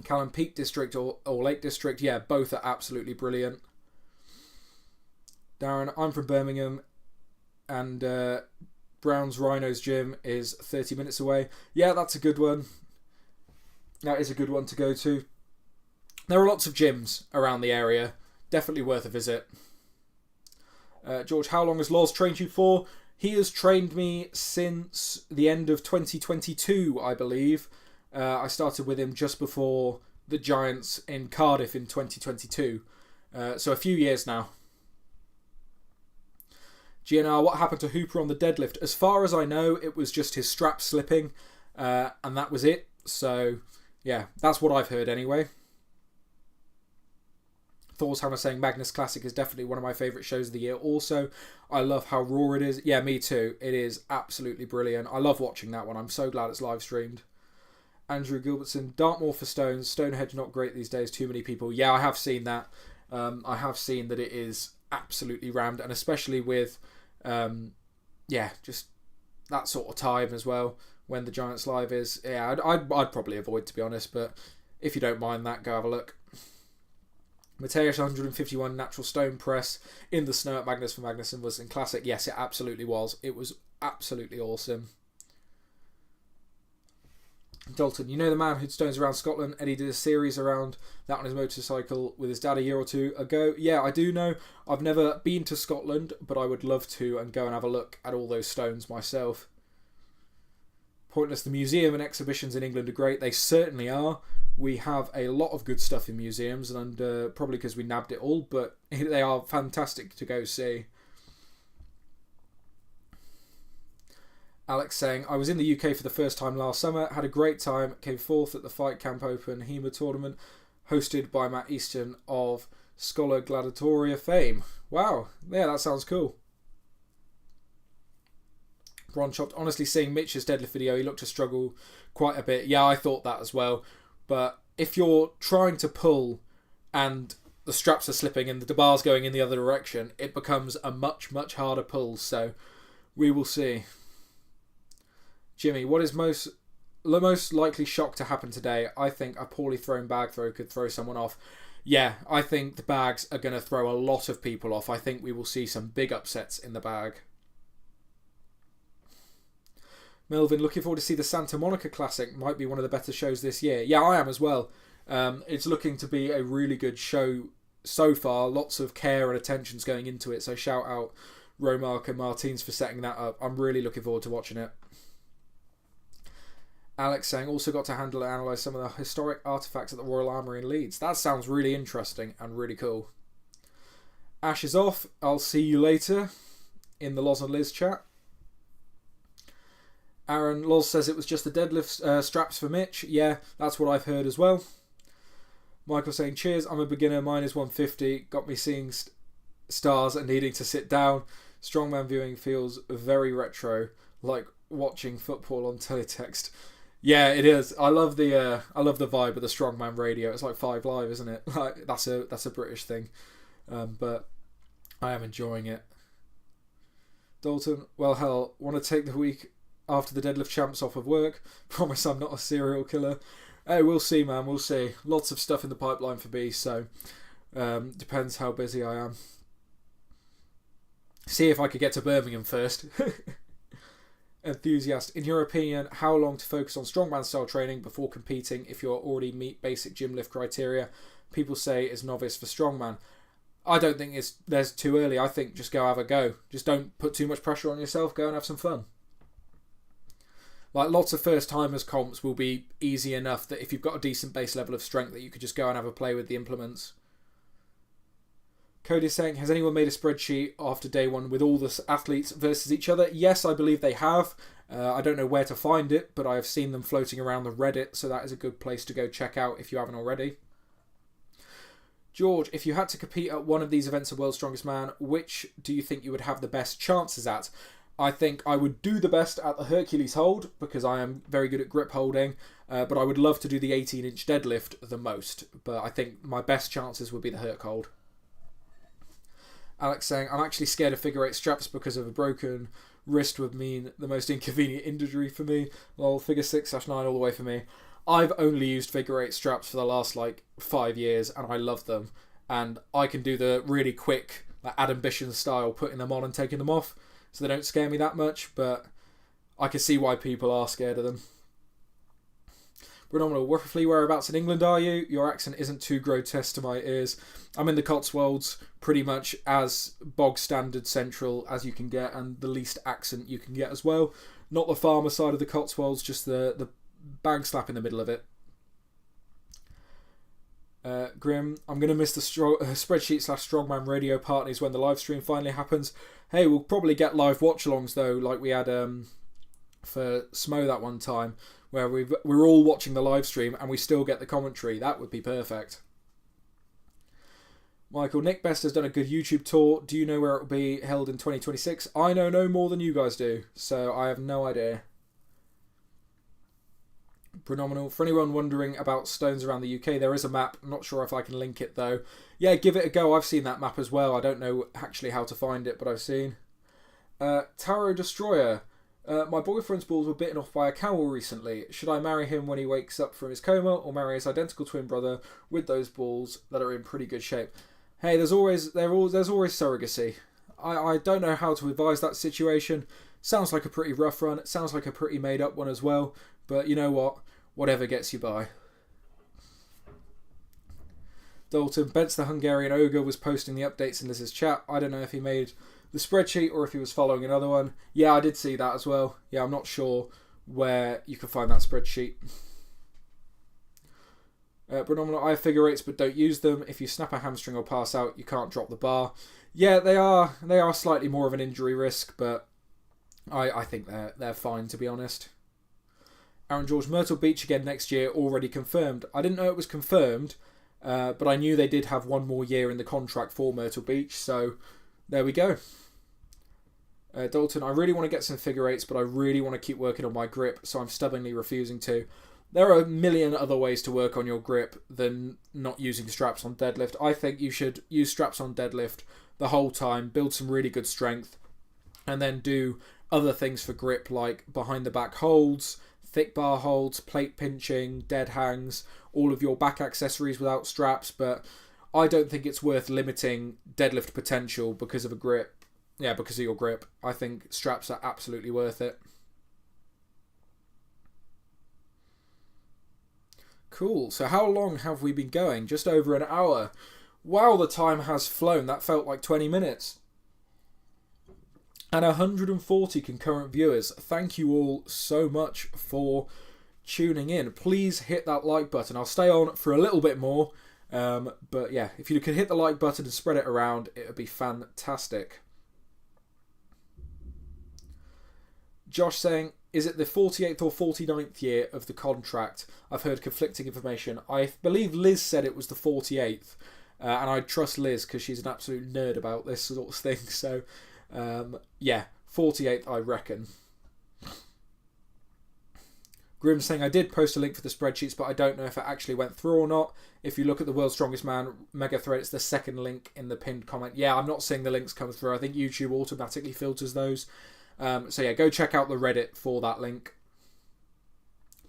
Callum, Peak District or Lake District, yeah, both are absolutely brilliant. Darren, I'm from Birmingham, and Brown's Rhinos gym is 30 minutes away. Yeah, that's a good one. That is a good one to go to. There are lots of gyms around the area. Definitely worth a visit. George, how long has Loz trained you for? He has trained me since the end of 2022, I believe. I started with him just before the Giants in Cardiff in 2022. So a few years now. GNR, what happened to Hooper on the deadlift? As far as I know, it was just his strap slipping, and that was it. So, yeah, that's what I've heard anyway. Thor's Hammer saying Magnus Classic is definitely one of my favourite shows of the year. Also, I love how raw it is. Yeah, me too. It is absolutely brilliant. I love watching that one. I'm so glad it's live streamed. Andrew Gilbertson, Dartmoor for stones. Stonehenge not great these days. Too many people. Yeah, I have seen that. I have seen that it is absolutely rammed, and especially with, just that sort of time as well when the Giants Live is. Yeah, I'd probably avoid, to be honest. But if you don't mind that, go have a look. Mateus 151 natural stone press in the snow at Magnus for Magnuson was in classic. Yes, it absolutely was. It was absolutely awesome. Dalton, you know the man who stones around Scotland? Eddie did a series around that on his motorcycle with his dad a year or two ago. Yeah, I do know. I've never been to Scotland, but I would love to and go and have a look at all those stones myself. Pointless, the museum and exhibitions in England are great. They certainly are. We have a lot of good stuff in museums, and probably because we nabbed it all, but they are fantastic to go see. Alex saying, I was in the UK for the first time last summer, had a great time, came fourth at the Fight Camp Open HEMA tournament, hosted by Matt Easton of Scholar Gladiatoria fame. Wow, yeah, that sounds cool. Ron Chopped, honestly, seeing Mitch's deadlift video, he looked to struggle quite a bit. Yeah, I thought that as well. But if you're trying to pull and the straps are slipping and the bar's going in the other direction, it becomes a much, much harder pull. So we will see. Jimmy, what is most the most likely shock to happen today, I think a poorly thrown bag throw could throw someone off. Yeah, I think the bags are going to throw a lot of people off. I think we will see some big upsets in the bag. Melvin, looking forward to see the Santa Monica Classic. Might be one of the better shows this year. Yeah, I am as well. It's looking to be a really good show so far. Lots of care and attention's going into it. So shout out Romark and Martins for setting that up. I'm really looking forward to watching it. Alex saying, also got to handle and analyse some of the historic artefacts at the Royal Armoury in Leeds. That sounds really interesting and really cool. Ash is off. I'll see you later in the Loz and Liz chat. Aaron Loz says it was just the deadlift straps for Mitch. Yeah, that's what I've heard as well. Michael saying, cheers, I'm a beginner, mine is 150. Got me seeing stars and needing to sit down. Strongman viewing feels very retro, like watching football on teletext. Yeah, it is. I love the vibe of the Strongman radio. It's like 5 Live, isn't it? Like that's a British thing, but I am enjoying it. Dalton, well, hell, want to take the week after the deadlift champs off of work. Promise I'm not a serial killer. Hey, we'll see, man. We'll see. Lots of stuff in the pipeline for me, so depends how busy I am. See if I could get to Birmingham first. Enthusiast, in your opinion, how long to focus on strongman style training before competing if you already meet basic gym lift criteria? People say it's novice for strongman. I don't think there's too early. I think just go have a go. Just don't put too much pressure on yourself. Go and have some fun. Like lots of first timers comps will be easy enough that if you've got a decent base level of strength that you could just go and have a play with the implements. Cody's saying, has anyone made a spreadsheet after day one with all the athletes versus each other? Yes, I believe they have. I don't know where to find it, but I've seen them floating around the Reddit, so that is a good place to go check out if you haven't already. George, if you had to compete at one of these events of World's Strongest Man, which do you think you would have the best chances at? I think I would do the best at the Hercules hold because I am very good at grip holding, but I would love to do the 18-inch deadlift the most. But I think my best chances would be the Herc hold. Alex saying, I'm actually scared of figure 8 straps because of a broken wrist would mean the most inconvenient injury for me. Well, figure 6/9 all the way for me. I've only used figure 8 straps for the last 5 years and I love them. And I can do the really quick Adam Bishon style putting them on and taking them off. So they don't scare me that much, but I can see why people are scared of them. Phenomenal. Roughly whereabouts in England are you? Your accent isn't too grotesque to my ears. I'm in the Cotswolds, pretty much as bog standard central as you can get, and the least accent you can get as well. Not the farmer side of the Cotswolds, just the bang slap in the middle of it. Grim, I'm going to miss the spreadsheet/strongman radio parties when the live stream finally happens. Hey, we'll probably get live watch-alongs though, like we had for Smo that one time, where we're all watching the live stream and we still get the commentary. That would be perfect. Michael, Nick Best has done a good YouTube tour. Do you know where it will be held in 2026? I know no more than you guys do, so I have no idea. Phenomenal. For anyone wondering about stones around the UK, there is a map. I'm not sure if I can link it though. Yeah, give it a go. I've seen that map as well. I don't know actually how to find it, but I've seen. Tarot Destroyer. My boyfriend's balls were bitten off by a cow recently. Should I marry him when he wakes up from his coma, or marry his identical twin brother with those balls that are in pretty good shape? Hey, there's always surrogacy. I don't know how to advise that situation. Sounds like a pretty rough run. It sounds like a pretty made up one as well. But you know what? Whatever gets you by. Dalton, Bence the Hungarian Ogre was posting the updates in Liz's chat. I don't know if he made the spreadsheet or if he was following another one. Yeah, I did see that as well. Yeah, I'm not sure where you can find that spreadsheet. Phenomenal. I have figure 8s but don't use them. If you snap a hamstring or pass out, you can't drop the bar. Yeah, they are slightly more of an injury risk, but I think they're fine, to be honest. Aaron George, Myrtle Beach again next year, already confirmed. I didn't know it was confirmed, but I knew they did have one more year in the contract for Myrtle Beach, so there we go. Dalton, I really want to get some figure 8s, but I really want to keep working on my grip, so I'm stubbornly refusing to. There are a million other ways to work on your grip than not using straps on deadlift. I think you should use straps on deadlift the whole time, build some really good strength, and then do other things for grip like behind the back holds, thick bar holds, plate pinching, dead hangs, all of your back accessories without straps, but I don't think it's worth limiting deadlift potential because of a grip. Yeah, because of your grip. I think straps are absolutely worth it. Cool. So how long have we been going? Just over an hour. Wow, the time has flown. That felt like 20 minutes. And 140 concurrent viewers. Thank you all so much for tuning in. Please hit that like button. I'll stay on for a little bit more. But yeah, if you could hit the like button and spread it around, it would be fantastic. Josh saying, is it the 48th or 49th year of the contract? I've heard conflicting information. I believe Liz said it was the 48th. And I trust Liz because she's an absolute nerd about this sort of thing. So, yeah, 48th, I reckon. Grim saying, I did post a link for the spreadsheets, but I don't know if it actually went through or not. If you look at the World's Strongest Man mega thread, it's the second link in the pinned comment. Yeah, I'm not seeing the links come through. I think YouTube automatically filters those. So yeah, go check out the Reddit for that link.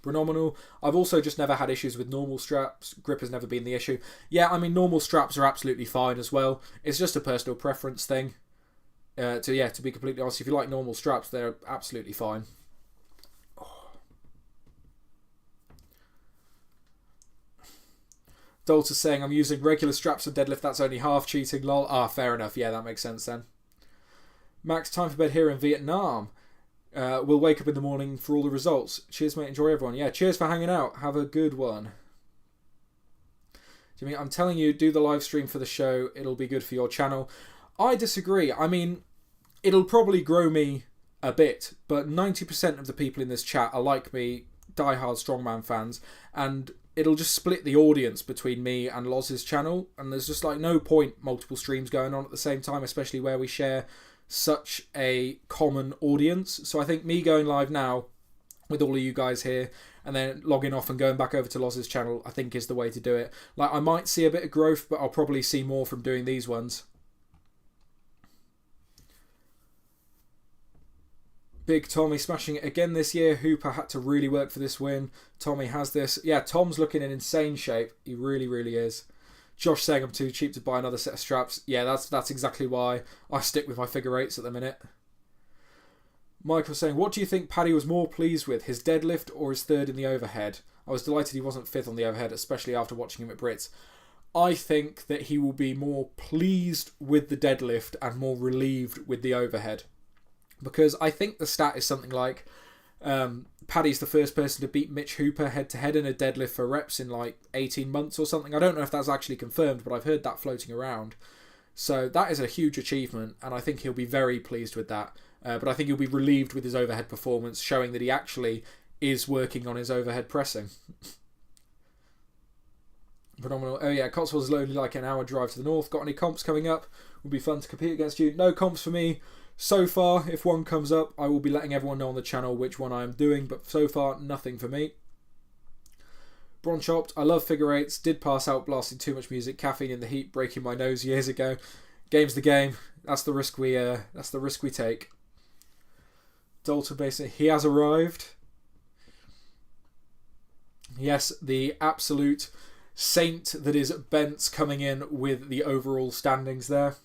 Phenomenal. I've also just never had issues with normal straps. Grip has never been the issue. Yeah, I mean, normal straps are absolutely fine as well. It's just a personal preference thing. To be completely honest, if you like normal straps, they're absolutely fine. Dolta's saying, I'm using regular straps for deadlift, that's only half cheating, lol. Ah, fair enough. Yeah, that makes sense then. Max, time for bed here in Vietnam. We'll wake up in the morning for all the results. Cheers, mate. Enjoy, everyone. Yeah, cheers for hanging out. Have a good one. Jimmy, I'm telling you, do the live stream for the show. It'll be good for your channel. I disagree. I mean, it'll probably grow me a bit, but 90% of the people in this chat are like me, diehard Strongman fans, and it'll just split the audience between me and Loz's channel, and there's just like no point multiple streams going on at the same time, especially where we share such a common audience. So I think me going live now with all of you guys here and then logging off and going back over to Loz's channel, I think is the way to do it. Like, I might see a bit of growth, but I'll probably see more from doing these ones. Big Tommy smashing it again this year. Hooper had to really work for this win. Tommy has this. Yeah, Tom's looking in insane shape. He really, really is. Josh saying I'm too cheap to buy another set of straps. Yeah, that's exactly why I stick with my figure eights at the minute. Michael saying, what do you think Paddy was more pleased with, his deadlift or his third in the overhead? I was delighted he wasn't fifth on the overhead, especially after watching him at Brits. I think that he will be more pleased with the deadlift and more relieved with the overhead. Because I think the stat is something like Paddy's the first person to beat Mitch Hooper head-to-head in a deadlift for reps in like 18 months or something. I don't know if that's actually confirmed, but I've heard that floating around. So that is a huge achievement, and I think he'll be very pleased with that. But I think he'll be relieved with his overhead performance, showing that he actually is working on his overhead pressing. Phenomenal. Oh yeah, Cotswolds is only like an hour drive to the north. Got any comps coming up? Would be fun to compete against you. No comps for me so far. If one comes up, I will be letting everyone know on the channel which one I am doing, but so far, nothing for me. Bronchopped, I love figure eights. Did pass out blasting too much music, caffeine in the heat, breaking my nose years ago. Game's the game. That's the risk we take. Dalton basically, he has arrived. Yes, the absolute saint that is Bent's coming in with the overall standings there.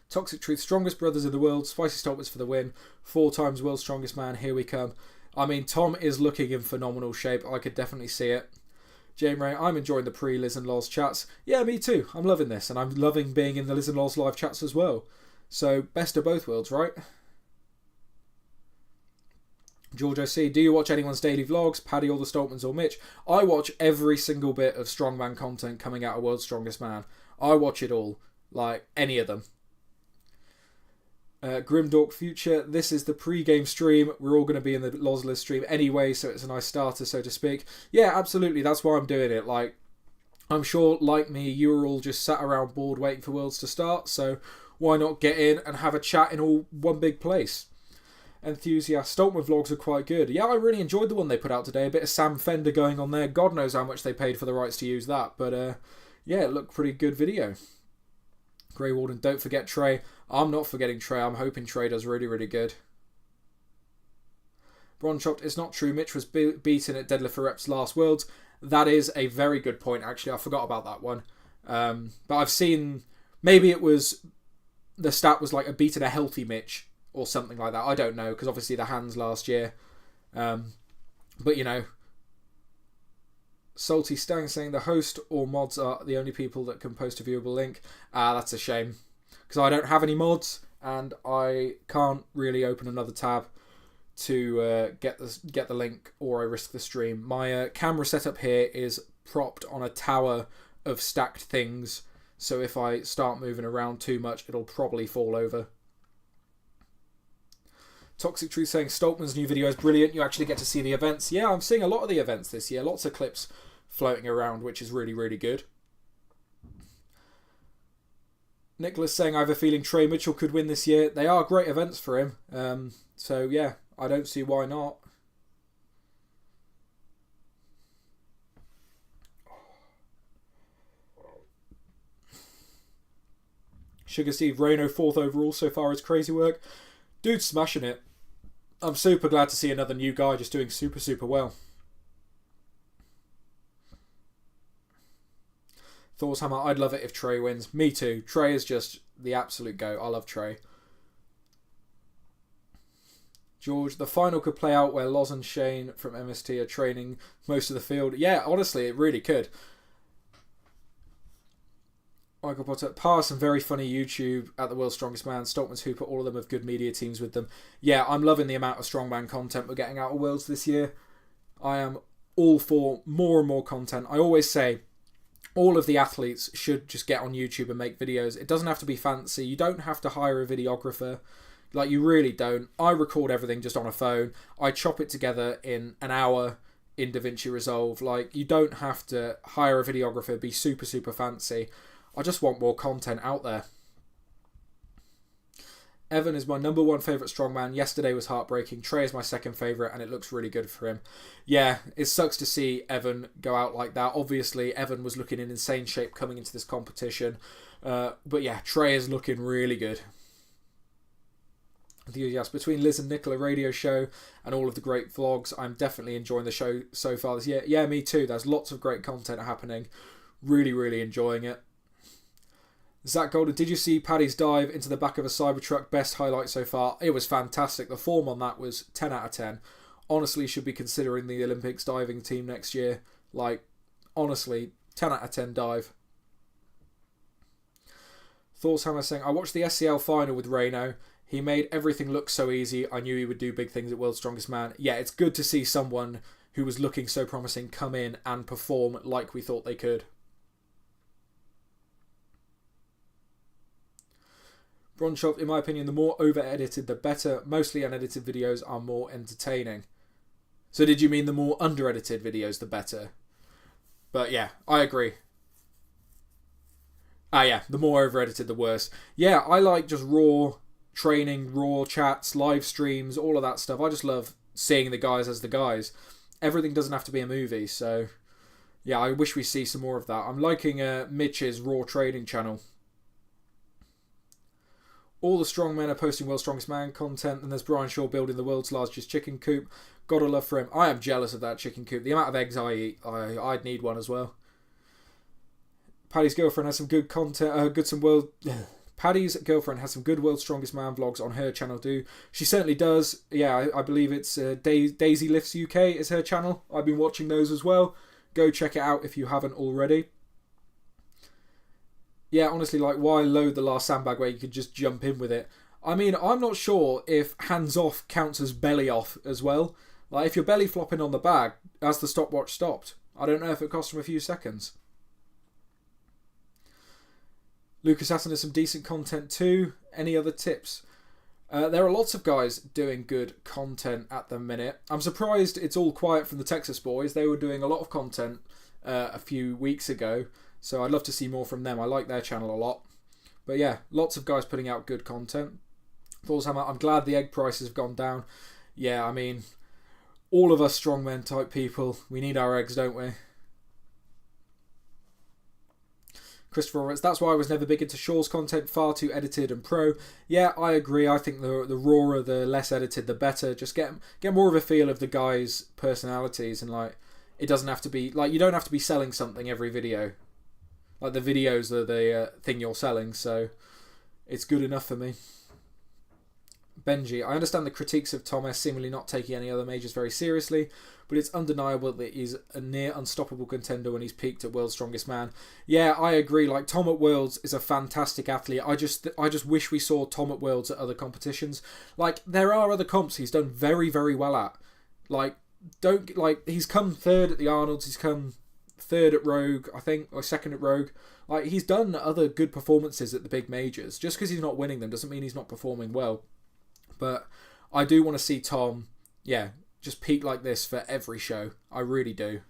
Toxic Truth, strongest brothers in the world. Spicy Stolpers for the win. 4 times world's strongest man. Here we come. I mean, Tom is looking in phenomenal shape. I could definitely see it. Jane Ray, I'm enjoying the pre-Liz and Loz chats. Yeah, me too. I'm loving this. And I'm loving being in the Liz and Loz live chats as well. So, best of both worlds, right? George O.C., do you watch anyone's daily vlogs? Paddy or the Stoltmans or Mitch? I watch every single bit of Strongman content coming out of World's Strongest Man. I watch it all. Like, any of them. Grimdork Future, this is the pre-game stream. We're all going to be in the Lozless stream anyway, so it's a nice starter, so to speak. Yeah, absolutely, that's why I'm doing it. Like, I'm sure, like me, you were all just sat around bored waiting for Worlds to start, so why not get in and have a chat in all one big place? Enthusiast, Stoltman vlogs are quite good. Yeah, I really enjoyed the one they put out today. A bit of Sam Fender going on there. God knows how much they paid for the rights to use that, but yeah, it looked pretty good video. Grey Warden, don't forget Trey. I'm not forgetting Trey. I'm hoping Trey does really, really good. Bronchopped, it's not true. Mitch was beaten at deadlift for reps last Worlds. That is a very good point, actually. I forgot about that one. But I've seen... Maybe it was... The stat was like a beaten a healthy Mitch or something like that. I don't know, because obviously the hands last year. But, you know... Salty Stang saying the host or mods are the only people that can post a viewable link. That's a shame. Because I don't have any mods, and I can't really open another tab to get the link, or I risk the stream. My camera setup here is propped on a tower of stacked things, so if I start moving around too much, it'll probably fall over. Toxic Truth saying Stoltman's new video is brilliant. You actually get to see the events. Yeah, I'm seeing a lot of the events this year. Lots of clips floating around, which is really, really good. Nicholas saying, I have a feeling Trey Mitchell could win this year. They are great events for him. So, yeah, I don't see why not. Sugar Steve, Reno 4th overall so far is crazy work. Dude's smashing it. I'm super glad to see another new guy just doing super, super well. Thor's Hammer, I'd love it if Trey wins. Me too. Trey is just the absolute GOAT. I love Trey. George, the final could play out where Loz and Shane from MST are training most of the field. Yeah, honestly, it really could. Michael Potter, Par, some very funny YouTube at the World's Strongest Man. Stoltman's Hooper, all of them have good media teams with them. Yeah, I'm loving the amount of Strongman content we're getting out of Worlds this year. I am all for more and more content. I always say, all of the athletes should just get on YouTube and make videos. It doesn't have to be fancy. You don't have to hire a videographer. Like, you really don't. I record everything just on a phone. I chop it together in an hour in DaVinci Resolve. Like, you don't have to hire a videographer, be super, super fancy. I just want more content out there. Evan is my number one favourite strongman. Yesterday was heartbreaking. Trey is my second favourite, and it looks really good for him. Yeah, it sucks to see Evan go out like that. Obviously, Evan was looking in insane shape coming into this competition. But yeah, Trey is looking really good. Enthusiast, between Liz and Nicola radio show and all of the great vlogs, I'm definitely enjoying the show so far this year. Yeah, me too. There's lots of great content happening. Really, really enjoying it. Zach Golden, did you see Paddy's dive into the back of a Cybertruck? Best highlight so far. It was fantastic. The form on that was 10 out of 10. Honestly, should be considering the Olympics diving team next year. Like, honestly, 10 out of 10 dive. Thor's Hammer saying, I watched the SCL final with Reno. He made everything look so easy. I knew he would do big things at World's Strongest Man. Yeah, it's good to see someone who was looking so promising come in and perform like we thought they could. Bronchopped, in my opinion, the more over-edited, the better. Mostly unedited videos are more entertaining. So did you mean the more under-edited videos, the better? But yeah, I agree. Yeah, the more over-edited, the worse. Yeah, I like just raw training, raw chats, live streams, all of that stuff. I just love seeing the guys as the guys. Everything doesn't have to be a movie, so yeah, I wish we see some more of that. I'm liking Mitch's raw training channel. All the strong men are posting World's Strongest Man content, and there's Brian Shaw building the world's largest chicken coop. Gotta love for him. I am jealous of that chicken coop. The amount of eggs I eat, I'd need one as well. Paddy's girlfriend has some good content. Paddy's girlfriend has some good World's Strongest Man vlogs on her channel too. She certainly does. Yeah, I believe it's Daisy Lifts UK is her channel. I've been watching those as well. Go check it out if you haven't already. Yeah, honestly, like, why load the last sandbag where you could just jump in with it? I mean, I'm not sure if hands off counts as belly off as well. Like, if you're belly flopping on the bag, has the stopwatch stopped? I don't know if it cost him a few seconds. Lucas Hassan has some decent content too. Any other tips? There are lots of guys doing good content at the minute. I'm surprised it's all quiet from the Texas boys. They were doing a lot of content a few weeks ago. So I'd love to see more from them. I like their channel a lot. But yeah, lots of guys putting out good content. Thor's Hammer, I'm glad the egg prices have gone down. Yeah, I mean, all of us strongmen type people, we need our eggs, don't we? Christopher Roberts, that's why I was never big into Shaw's content, far too edited and pro. Yeah, I agree. I think the rawer, the less edited, the better. Just get more of a feel of the guys' personalities, and like, it doesn't have to be like, you don't have to be selling something every video. Like, the videos are the thing you're selling, so it's good enough for me. Benji, I understand the critiques of Tom S seemingly not taking any other majors very seriously, but it's undeniable that he's a near unstoppable contender when he's peaked at World's Strongest Man. Yeah, I agree. Like, Tom at Worlds is a fantastic athlete. I just wish we saw Tom at Worlds at other competitions. Like, there are other comps he's done very, very well at. Like, he's come third at the Arnolds, he's come third at Rogue, I think, or second at Rogue. Like, he's done other good performances at the big majors. Just because he's not winning them doesn't mean he's not performing well. But I do want to see Tom, yeah, just peak like this for every show. I really do.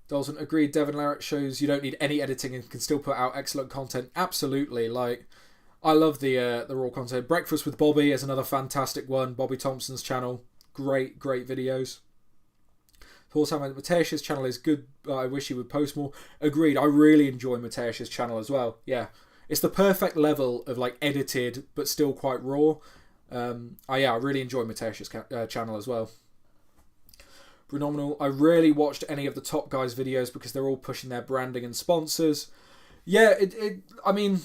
Dalton, agreed. Devon Larratt shows you don't need any editing and can still put out excellent content. Absolutely. Like, I love the raw content. Breakfast with Bobby is another fantastic one. Bobby Thompson's channel. Great videos. Also, Mateusz's channel is good. I wish he would post more. Agreed. I really enjoy Mateusz's channel as well. Yeah. It's the perfect level of like edited but still quite raw. I really enjoy Mateusz's channel as well. Phenomenal. I rarely watched any of the top guys' videos because they're all pushing their branding and sponsors. Yeah, I mean,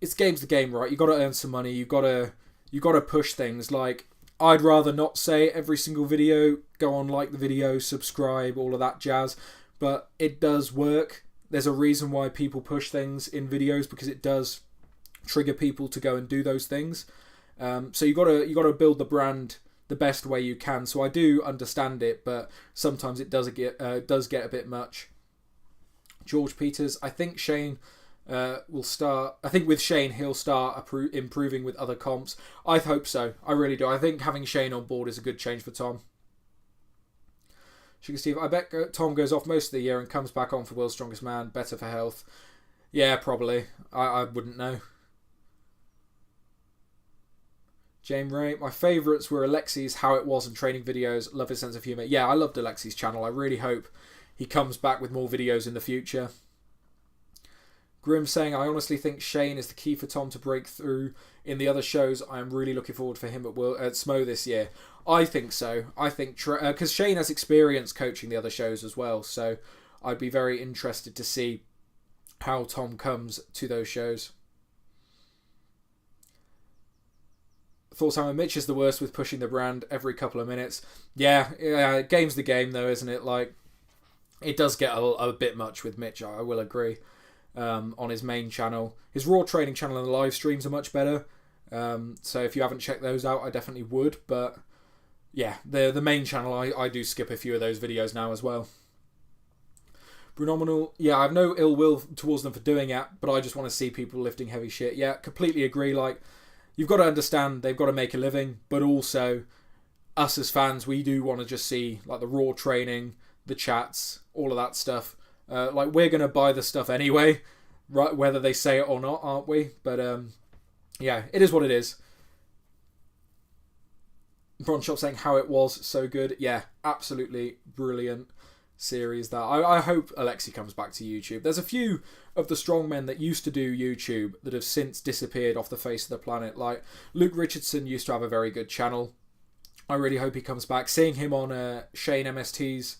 it's game's the game, right? You got to earn some money. You got to push things. Like, I'd rather not say every single video, go on, like the video, subscribe, all of that jazz, but it does work. There's a reason why people push things in videos, because it does trigger people to go and do those things. So you gotta build the brand the best way you can. So I do understand it, but sometimes it does get a bit much. George Peters, I think Shane will start. I think with Shane he'll start improving with other comps. I hope so. I really do. I think having Shane on board is a good change for Tom. Sugar Steve, I bet Tom goes off most of the year and comes back on for World's Strongest Man. Better for health. Yeah, probably. I wouldn't know. James Ray, my favourites were Alexi's How It Was and training videos. Love his sense of humour. Yeah, I loved Alexi's channel. I really hope he comes back with more videos in the future. Grim saying, I honestly think Shane is the key for Tom to break through in the other shows. I am really looking forward for him at SMO this year. I think so. I think because Shane has experience coaching the other shows as well, so I'd be very interested to see how Tom comes to those shows. Thoughts, Hammer, Mitch is the worst with pushing the brand every couple of minutes. Yeah, game's the game though, isn't it? Like, it does get a bit much with Mitch, I will agree. On his main channel. His raw training channel and the live streams are much better. So if you haven't checked those out, I definitely would. But yeah, the main channel, I do skip a few of those videos now as well. Phenomenal. Yeah, I have no ill will towards them for doing it, but I just want to see people lifting heavy shit. Yeah, completely agree. Like, you've got to understand they've got to make a living, but also us as fans, we do want to just see like the raw training, the chats, all of that stuff. Like, we're going to buy the stuff anyway, right? Whether they say it or not, aren't we? But yeah, it is what it is. Bronshop saying How It Was so good. Yeah, absolutely brilliant series. That I hope Alexi comes back to YouTube. There's a few of the strongmen that used to do YouTube that have since disappeared off the face of the planet. Like Luke Richardson used to have a very good channel. I really hope he comes back. Seeing him on Shane MST's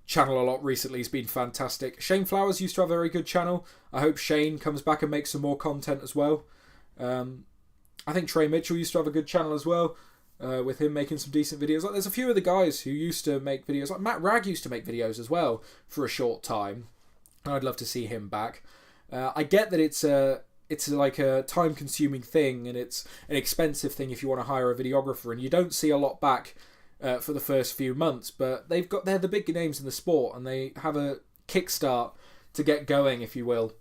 channel a lot recently has been fantastic. Shane Flowers used to have a very good channel. I hope Shane comes back and makes some more content as well. I think Trey Mitchell used to have a good channel as well, with him making some decent videos. Like, there's a few of the guys who used to make videos. Like Matt Ragg used to make videos as well for a short time. I'd love to see him back. I get that it's like a time-consuming thing and it's an expensive thing if you want to hire a videographer, and you don't see a lot back for the first few months, but they're the big names in the sport and they have a kickstart to get going, if you will.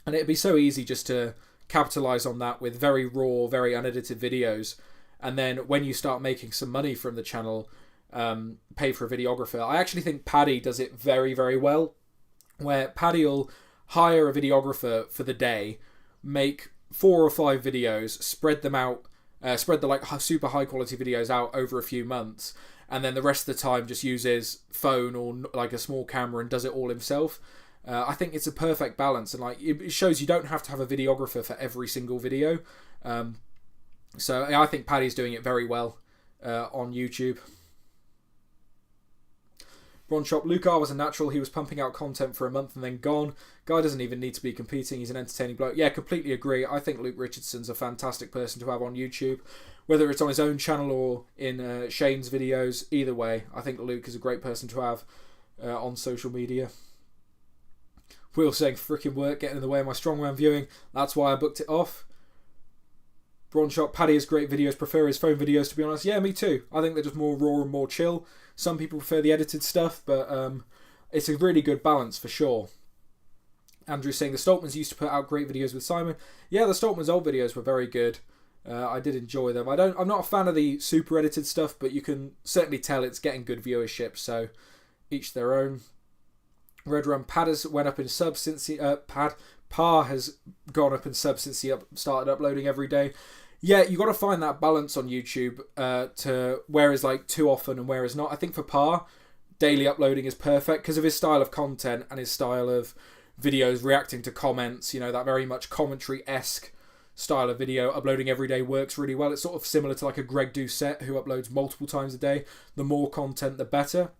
And it'd be so easy just to capitalise on that with very raw, very unedited videos. And then when you start making some money from the channel, pay for a videographer. I actually think Paddy does it very, very well, where Paddy will hire a videographer for the day, make 4 or 5 videos, spread them out, spread the like super high quality videos out over a few months, and then the rest of the time just uses phone or like a small camera and does it all himself. I think it's a perfect balance, and like it shows you don't have to have a videographer for every single video. So I think Paddy's doing it very well on YouTube. Bron Shop, Lucar was a natural. He was pumping out content for a month and then gone. Guy doesn't even need to be competing. He's an entertaining bloke. Yeah, completely agree. I think Luke Richardson's a fantastic person to have on YouTube. Whether it's on his own channel or in Shane's videos, either way, I think Luke is a great person to have on social media. Will saying, frickin' work getting in the way of my Strongman viewing. That's why I booked it off. Bron Shop, Paddy has great videos. Prefer his phone videos, to be honest. Yeah, me too. I think they're just more raw and more chill. Some people prefer the edited stuff, but it's a really good balance for sure. Andrew's saying the Stoltmans used to put out great videos with Simon. Yeah, the Stoltmans' old videos were very good. I did enjoy them. I'm not a fan of the super edited stuff, but you can certainly tell it's getting good viewership. So each their own. Red Rum, Pad has went up in subs since he Pa has gone up in subs since he started uploading every day. Yeah, you got to find that balance on YouTube to where is like too often and where is not. I think for Pa, daily uploading is perfect because of his style of content and his style of videos reacting to comments. You know, that very much commentary-esque style of video. Uploading every day works really well. It's sort of similar to like a Greg Doucette who uploads multiple times a day. The more content, the better.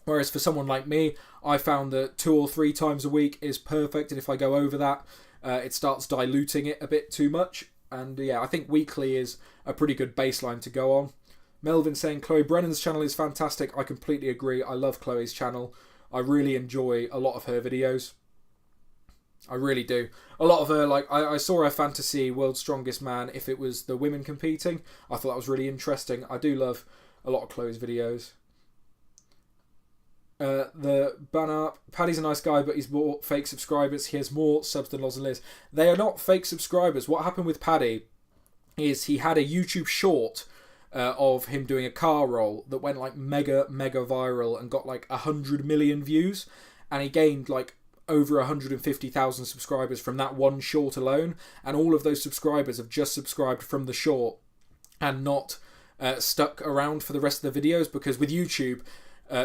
Whereas for someone like me, I found that 2 or 3 times a week is perfect. And if I go over that, it starts diluting it a bit too much. And yeah, I think weekly is a pretty good baseline to go on. Melvin saying, Chloe Brennan's channel is fantastic. I completely agree. I love Chloe's channel. I really enjoy a lot of her videos. I really do. A lot of her, like, I saw her fantasy World's Strongest Man if it was the women competing. I thought that was really interesting. I do love a lot of Chloe's videos. The banner, Paddy's a nice guy, but he's bought fake subscribers. He has more subs than Loz and Liz. They are not fake subscribers. What happened with Paddy is he had a YouTube short of him doing a car roll that went like mega viral and got like 100 million views, and he gained like over 150,000 subscribers from that one short alone, and all of those subscribers have just subscribed from the short and not stuck around for the rest of the videos, because with YouTube,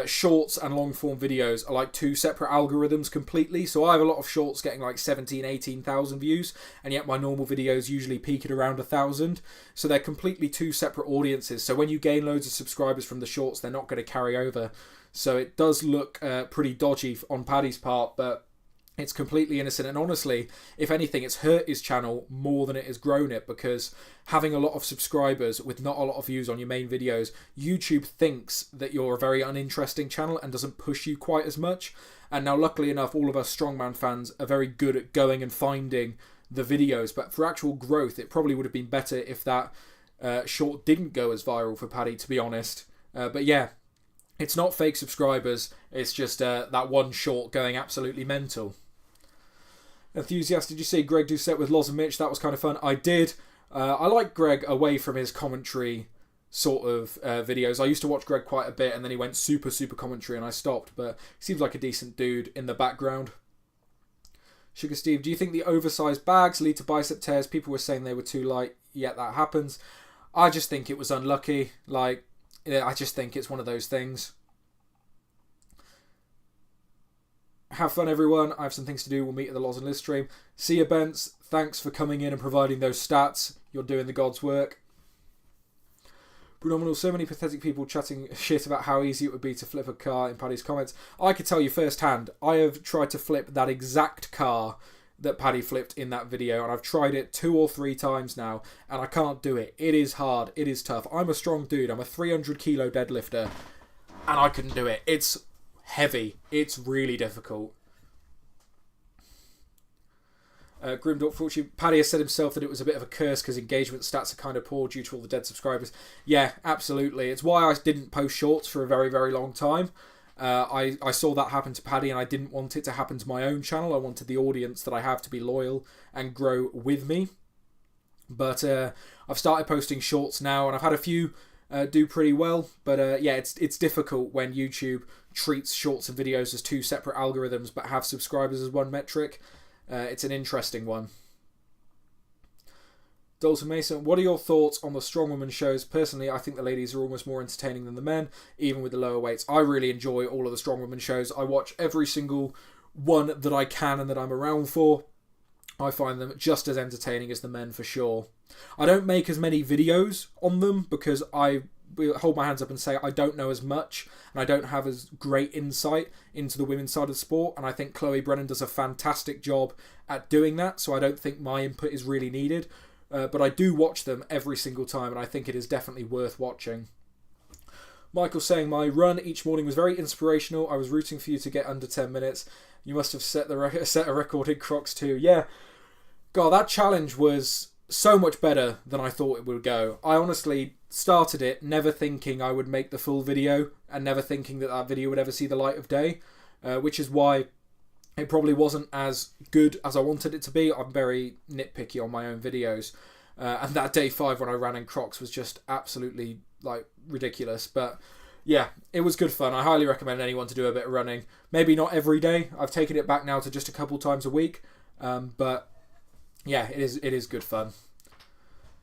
shorts and long form videos are like 2 separate algorithms completely. So I have a lot of shorts getting like 18,000 views, and yet my normal videos usually peak at around 1,000. So they're completely 2 separate audiences. So when you gain loads of subscribers from the shorts, they're not going to carry over. So it does look pretty dodgy on Paddy's part, but it's completely innocent. And honestly, if anything, it's hurt his channel more than it has grown it, because having a lot of subscribers with not a lot of views on your main videos, YouTube thinks that you're a very uninteresting channel and doesn't push you quite as much. And now, luckily enough, all of us Strongman fans are very good at going and finding the videos. But for actual growth, it probably would have been better if that short didn't go as viral for Paddy, to be honest. But yeah, it's not fake subscribers. It's just that one short going absolutely mental. Enthusiast, did you see Greg Doucette with Loz and Mitch? That was kind of fun. I did. I like Greg away from his commentary sort of videos. I used to watch Greg quite a bit, and then he went super commentary and I stopped, but he seems like a decent dude in the background. Sugar Steve, do you think the oversized bags lead to bicep tears? People were saying they were too light, yet that happens. I just think it was unlucky. Like, I just think it's one of those things. Have fun, everyone. I have some things to do. We'll meet at the Loz and Liz stream. See you, Bents. Thanks for coming in and providing those stats. You're doing the God's work. Phenomenal. So many pathetic people chatting shit about how easy it would be to flip a car in Paddy's comments. I could tell you firsthand, I have tried to flip that exact car that Paddy flipped in that video, and I've tried it 2 or 3 times now, and I can't do it. It is hard. It is tough. I'm a strong dude. I'm a 300 kilo deadlifter, and I couldn't do it. It's heavy. It's really difficult. Grimdorp, fortunately, Paddy has said himself that it was a bit of a curse because engagement stats are kind of poor due to all the dead subscribers. Yeah, absolutely. It's why I didn't post shorts for a very long time. I saw that happen to Paddy, and I didn't want it to happen to my own channel. I wanted the audience that I have to be loyal and grow with me. But I've started posting shorts now, and I've had a few do pretty well. But yeah, it's difficult when YouTube treats shorts and videos as 2 separate algorithms but have subscribers as one metric. It's an interesting one. Dalton Mason, what are your thoughts on the strongwoman shows? Personally, I think the ladies are almost more entertaining than the men, even with the lower weights. I really enjoy all of the strongwoman shows. I watch every single one that I can and that I'm around for. I find them just as entertaining as the men for sure. I don't make as many videos on them because I hold my hands up and say I don't know as much and I don't have as great insight into the women's side of sport, and I think Chloe Brennan does a fantastic job at doing that, so I don't think my input is really needed. But I do watch them every single time, and I think it is definitely worth watching. Michael saying, my run each morning was very inspirational. I was rooting for you to get under 10 minutes. You must have set a record in Crocs too. Yeah, God, that challenge was so much better than I thought it would go. I honestly started it never thinking I would make the full video and never thinking that video would ever see the light of day, which is why it probably wasn't as good as I wanted it to be. I'm very nitpicky on my own videos. And that day 5 when I ran in Crocs was just absolutely ridiculous. But yeah, it was good fun. I highly recommend anyone to do a bit of running. Maybe not every day. I've taken it back now to just a couple times a week. But yeah, it is good fun.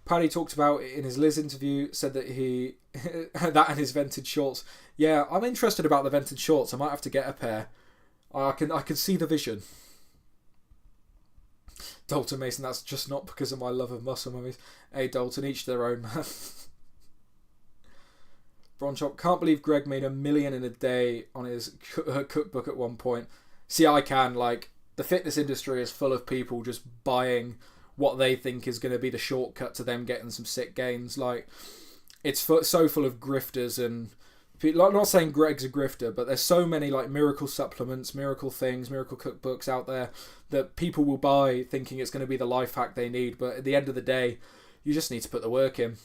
Paddy talked about in his Liz interview, said that he that and his vented shorts. Yeah, I'm interested about the vented shorts. I might have to get a pair. I can see the vision. Dalton Mason, that's just not because of my love of muscle mummies. Hey Dalton, each their own, man. Bronchop, can't believe Greg made $1 million in a day on his cookbook at one point. See, I can. The fitness industry is full of people just buying what they think is going to be the shortcut to them getting some sick gains. It's so full of grifters and people. I'm not saying Greg's a grifter, but there's so many miracle supplements, miracle things, miracle cookbooks out there that people will buy thinking it's going to be the life hack they need. But at the end of the day, you just need to put the work in.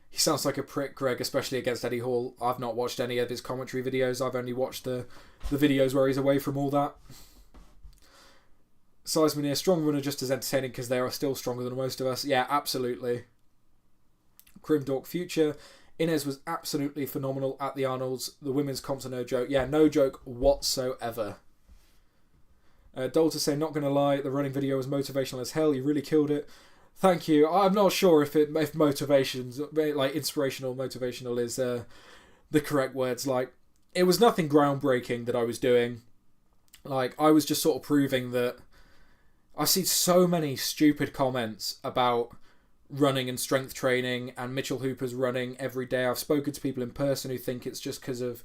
He sounds like a prick, Greg, especially against Eddie Hall. I've not watched any of his commentary videos. I've only watched the videos where he's away from all that. Seismoneer, Strongman are just as entertaining because they are still stronger than most of us. Yeah, absolutely. Grimdork Future, Inez was absolutely phenomenal at the Arnolds. The women's comps are no joke. Yeah, no joke whatsoever. Dalton saying, not going to lie, the running video was motivational as hell. You really killed it. Thank you. I'm not sure if motivations, inspirational, motivational is the correct words. It was nothing groundbreaking that I was doing. I was just sort of proving that I see so many stupid comments about running and strength training and Mitchell Hooper's running every day. I've spoken to people in person who think it's just because of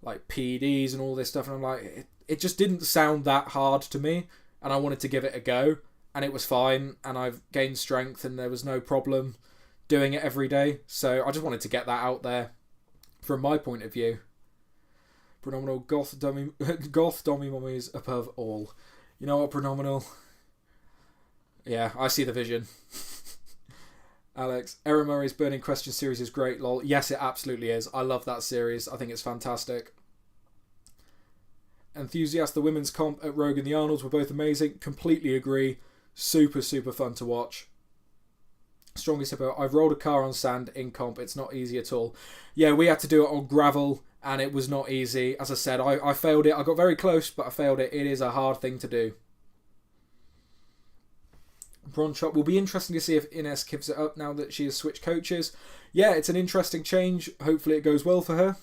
PEDs and all this stuff, and I'm like, it just didn't sound that hard to me, and I wanted to give it a go. And it was fine, and I've gained strength, and there was no problem doing it every day. So I just wanted to get that out there from my point of view. Phenomenal goth dummy mummies above all. You know what, Phenomenal? Yeah, I see the vision. Alex, Erin Murray's Burning Question series is great, lol. Yes, it absolutely is. I love that series. I think it's fantastic. Enthusiast, the women's comp at Rogue and the Arnolds were both amazing. Completely agree. Super, super fun to watch. Strongest hippo. I've rolled a car on sand in comp. It's not easy at all. Yeah, we had to do it on gravel, and it was not easy. As I said, I failed it. I got very close, but I failed it. It is a hard thing to do. Bronchop, will be interesting to see if Ines gives it up now that she has switched coaches. Yeah, it's an interesting change. Hopefully it goes well for her.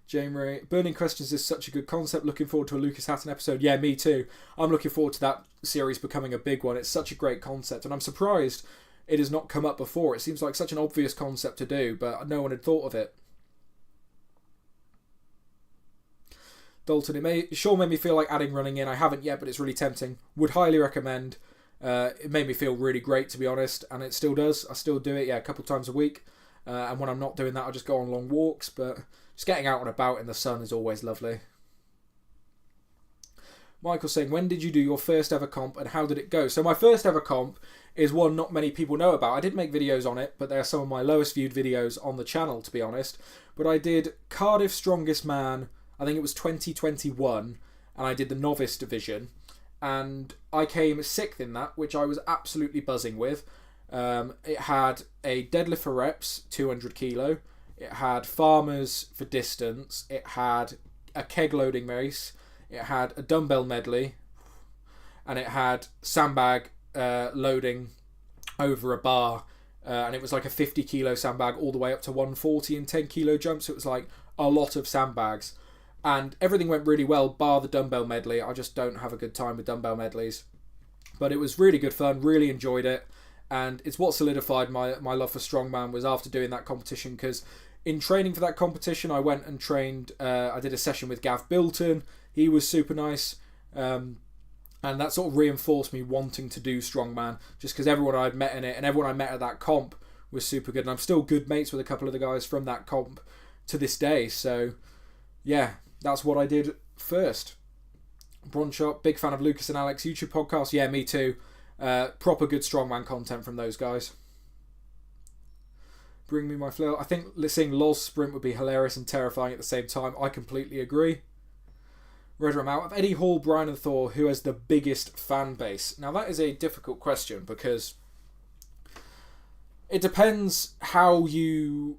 Jane Ray, Burning Questions is such a good concept. Looking forward to a Lucas Hatton episode. Yeah, me too. I'm looking forward to that series becoming a big one. It's such a great concept, and I'm surprised it has not come up before. It seems like such an obvious concept to do, but no one had thought of it. Dalton, it sure made me feel like adding running in. I haven't yet, but it's really tempting. Would highly recommend. It made me feel really great, to be honest, and it still does. I still do it, a couple times a week. And when I'm not doing that, I just go on long walks, but just getting out and about in the sun is always lovely. Michael saying, when did you do your first ever comp and how did it go? So my first ever comp is one not many people know about. I did make videos on it, but they are some of my lowest viewed videos on the channel, to be honest. But I did Cardiff Strongest Man, I think it was 2021, and I did the novice division. And I came 6th in that, which I was absolutely buzzing with. It had a deadlift for reps, 200 kilo. It had farmers for distance. It had a keg loading race. It had a dumbbell medley. And it had sandbag loading over a bar. And it was like a 50 kilo sandbag all the way up to 140 and 10 kilo jumps. So it was like a lot of sandbags. And everything went really well, bar the dumbbell medley. I just don't have a good time with dumbbell medleys. But it was really good fun, really enjoyed it. And it's what solidified my love for Strongman was after doing that competition, because in training for that competition, I went and trained, I did a session with Gav Bilton. He was super nice. And that sort of reinforced me wanting to do Strongman, just because everyone I'd met in it and everyone I met at that comp was super good. And I'm still good mates with a couple of the guys from that comp to this day. So, yeah, that's what I did first. Bronshop, big fan of Lucas and Alex YouTube podcast. Yeah, me too. Proper good Strongman content from those guys. Bring me my flow. I think seeing Loz sprint would be hilarious and terrifying at the same time. I completely agree. Redram out of Eddie Hall, Brian and Thor, who has the biggest fan base? Now that is a difficult question because it depends how you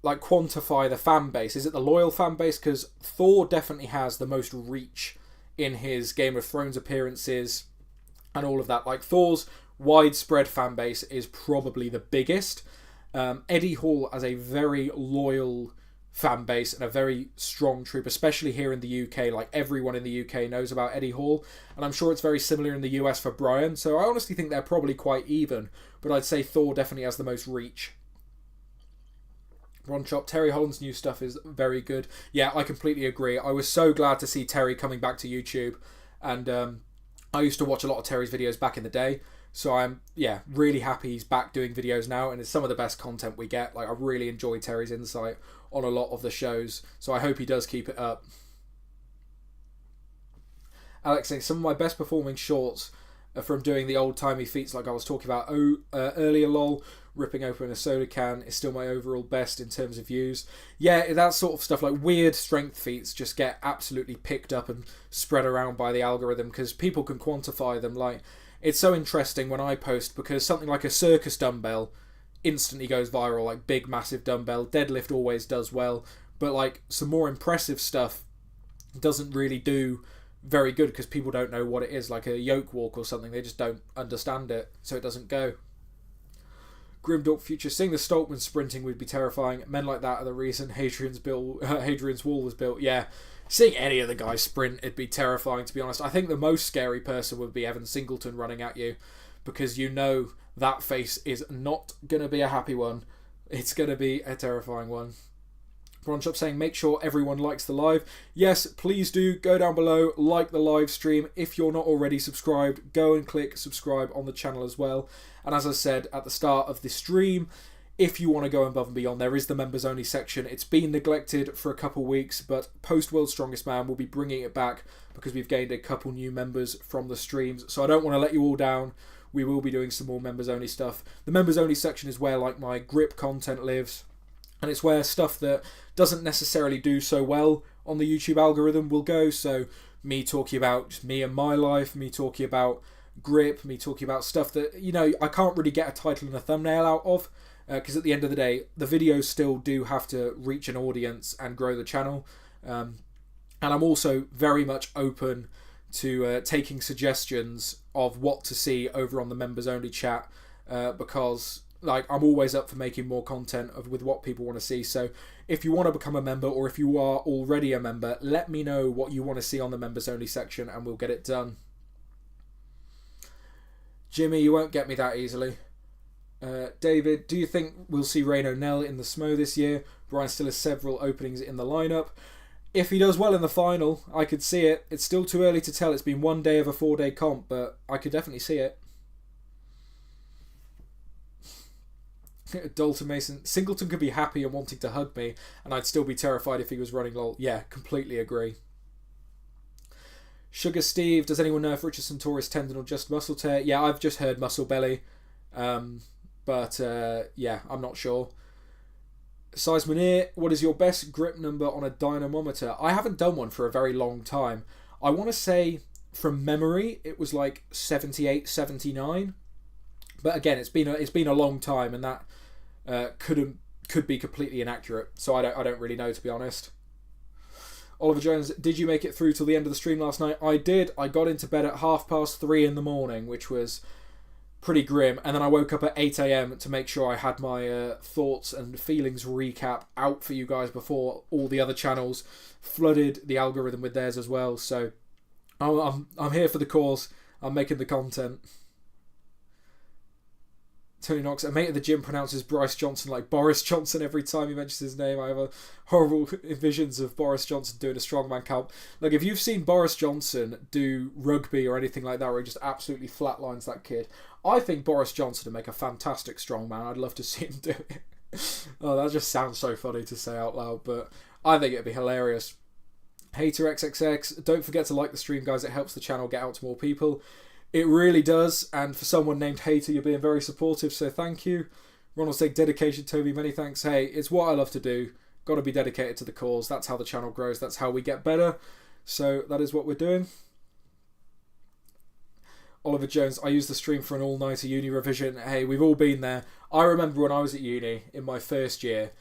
quantify the fan base. Is it the loyal fan base? Because Thor definitely has the most reach in his Game of Thrones appearances and all of that. Thor's widespread fan base is probably the biggest. Eddie Hall has a very loyal fan base and a very strong troop, especially here in the UK. Everyone in the UK knows about Eddie Hall, and I'm sure it's very similar in the US for Brian, so I honestly think they're probably quite even, but I'd say Thor definitely has the most reach. Ron Chop, Terry Holland's new stuff is very good. Yeah, I completely agree. I was so glad to see Terry coming back to YouTube, and I used to watch a lot of Terry's videos back in the day, so I'm really happy he's back doing videos now, and it's some of the best content we get. I really enjoy Terry's insight on a lot of the shows, so I hope he does keep it up. Alex saying, some of my best performing shorts are from doing the old-timey feats like I was talking about earlier, lol. Ripping open a soda can is still my overall best in terms of views. Yeah, that sort of stuff, weird strength feats just get absolutely picked up and spread around by the algorithm because people can quantify them. It's so interesting when I post because something like a circus dumbbell instantly goes viral, big massive dumbbell. Deadlift always does well, but some more impressive stuff doesn't really do very good because people don't know what it is, like a yoke walk or something. They just don't understand it, so it doesn't go. Grimdorp Future, seeing the Stoltman sprinting would be terrifying. Men like that are the reason Hadrian's Wall was built. Yeah, seeing any of the guys sprint, it'd be terrifying, to be honest. I think the most scary person would be Evan Singleton running at you, because you know that face is not going to be a happy one. It's going to be a terrifying one. Bronshop saying, make sure everyone likes the live. Yes, please do. Go down below, like the live stream. If you're not already subscribed, go and click subscribe on the channel as well. And as I said at the start of this stream, if you want to go above and beyond, there is the members only section. It's been neglected for a couple weeks, but post World's Strongest Man will be bringing it back because we've gained a couple new members from the streams. So I don't want to let you all down. We will be doing some more members only stuff. The members only section is where my grip content lives. And it's where stuff that doesn't necessarily do so well on the YouTube algorithm will go. So me talking about just me and my life, me talking about grip, me talking about stuff that, I can't really get a title and a thumbnail out of. Because at the end of the day, the videos still do have to reach an audience and grow the channel. And I'm also very much open to taking suggestions of what to see over on the members only chat. Because I'm always up for making more content with what people want to see. So if you want to become a member, or if you are already a member, let me know what you want to see on the members only section and we'll get it done. Jimmy, you won't get me that easily. David, do you think we'll see Rain O'Neill in the SMO this year? Brian still has several openings in the lineup. If he does well in the final, I could see it. It's still too early to tell. It's been one day of a 4-day comp, but I could definitely see it. Dalton Mason, Singleton could be happy and wanting to hug me, and I'd still be terrified if he was running lol. Yeah, completely agree. Sugar Steve, does anyone know if Richardson tore his tendon or just muscle tear? Yeah, I've just heard muscle belly. But I'm not sure. Size Munir, what is your best grip number on a dynamometer? I haven't done one for a very long time. I want to say, from memory, it was 78, 79. But again, it's been a long time, and that could be completely inaccurate. So I don't really know, to be honest. Oliver Jones, did you make it through till the end of the stream last night? I did. I got into bed at 3:30 in the morning, which was pretty grim. And then I woke up at 8 a.m. to make sure I had my thoughts and feelings recap out for you guys before all the other channels flooded the algorithm with theirs as well. So I'm here for the cause. I'm making the content. Tony Knox, a mate at the gym pronounces Bryce Johnson like Boris Johnson every time he mentions his name. I have a horrible visions of Boris Johnson doing a strongman camp. Like, if you've seen Boris Johnson do rugby or anything like that, where he just absolutely flatlines that kid, I think Boris Johnson would make a fantastic strongman. I'd love to see him do it. Oh, that just sounds so funny to say out loud, but I think it'd be hilarious. Hater XXX, don't forget to like the stream, guys. It helps the channel get out to more people. It really does, and for someone named Hater, you're being very supportive, so thank you. Ronald saying, dedication, Toby, many thanks. Hey, it's what I love to do. Got to be dedicated to the cause. That's how the channel grows. That's how we get better. So that is what we're doing. Oliver Jones, I used the stream for an all-nighter uni revision. Hey, we've all been there. I remember when I was at uni in my first year,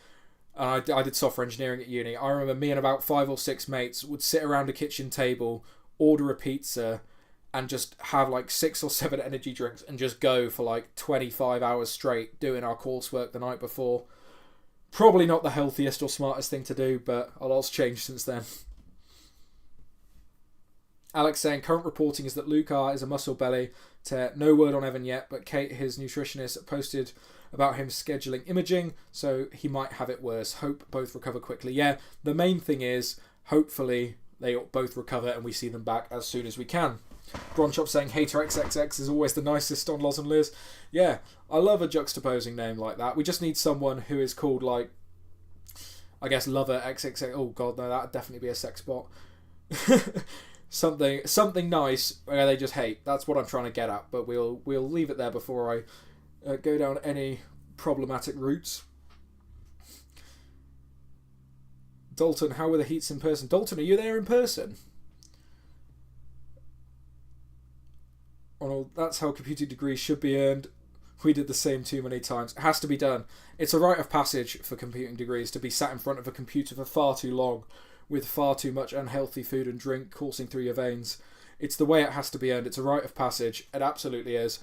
I did software engineering at uni. I remember me and about 5 or 6 mates would sit around a kitchen table, order a pizza, and just have like 6 or 7 energy drinks and just go for like 25 hours straight doing our coursework the night before. Probably not the healthiest or smartest thing to do, but a lot's changed since then. Alex saying, current reporting is that Luke R is a muscle belly. No word on Evan yet, but Kate, his nutritionist, posted about him scheduling imaging, so he might have it worse. Hope both recover quickly. Yeah, the main thing is, hopefully they both recover and we see them back as soon as we can. Bronchop saying, Hater XXX is always the nicest on Loz and Liz. Yeah, I love a juxtaposing name like that. We just need someone who is called, like, I guess, Lover XXX. Oh god, no, that'd definitely be a sex bot. something nice where they just hate. That's what I'm trying to get at, but we'll leave it there before I go down any problematic routes. Dalton, how were the heats in person? Dalton, are you there in person? Ronald, that's how computing degrees should be earned. We did the same too many times. It has to be done. It's a rite of passage for computing degrees to be sat in front of a computer for far too long with far too much unhealthy food and drink coursing through your veins. It's the way it has to be earned. It's a rite of passage. It absolutely is.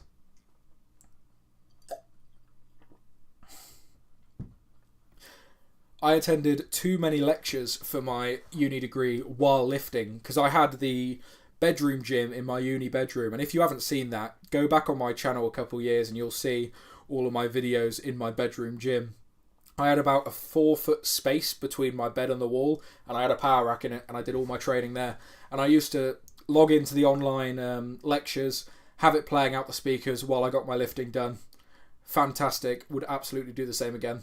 I attended too many lectures for my uni degree while lifting because I had the bedroom gym in my uni bedroom, and if you haven't seen that, go back on my channel a couple years and you'll see all of my videos in my bedroom gym. I had about a 4-foot space between my bed and the wall, and I had a power rack in it, and I did all my training there. And I used to log into the online lectures, have it playing out the speakers while I got my lifting done. Fantastic. Would absolutely do the same again.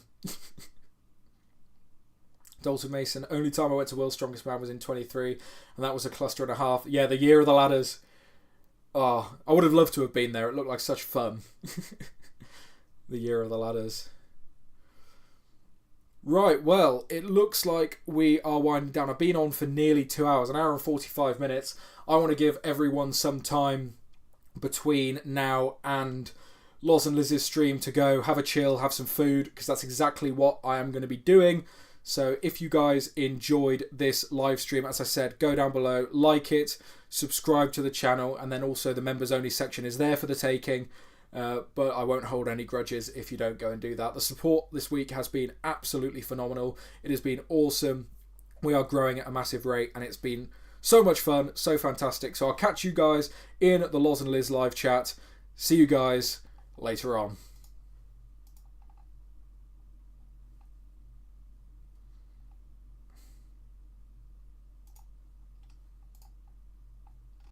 Dalton Mason, only time I went to World's Strongest Man was in 23, and that was a cluster and a half. Yeah, the year of the ladders. Oh, I would have loved to have been there. It looked like such fun. The year of the ladders. Right, well, it looks like we are winding down. I've been on for nearly 2 hours, an hour and 45 minutes. I want to give everyone some time between now and Loz and Liz's stream to go have a chill, have some food, because that's exactly what I am going to be doing. So if you guys enjoyed this live stream, as I said, go down below, like it, subscribe to the channel, and then also the members only section is there for the taking. But I won't hold any grudges if you don't go and do that. The support this week has been absolutely phenomenal. It has been awesome. We are growing at a massive rate, and it's been so much fun, so fantastic. So I'll catch you guys in the Loz and Liz live chat. See you guys later on.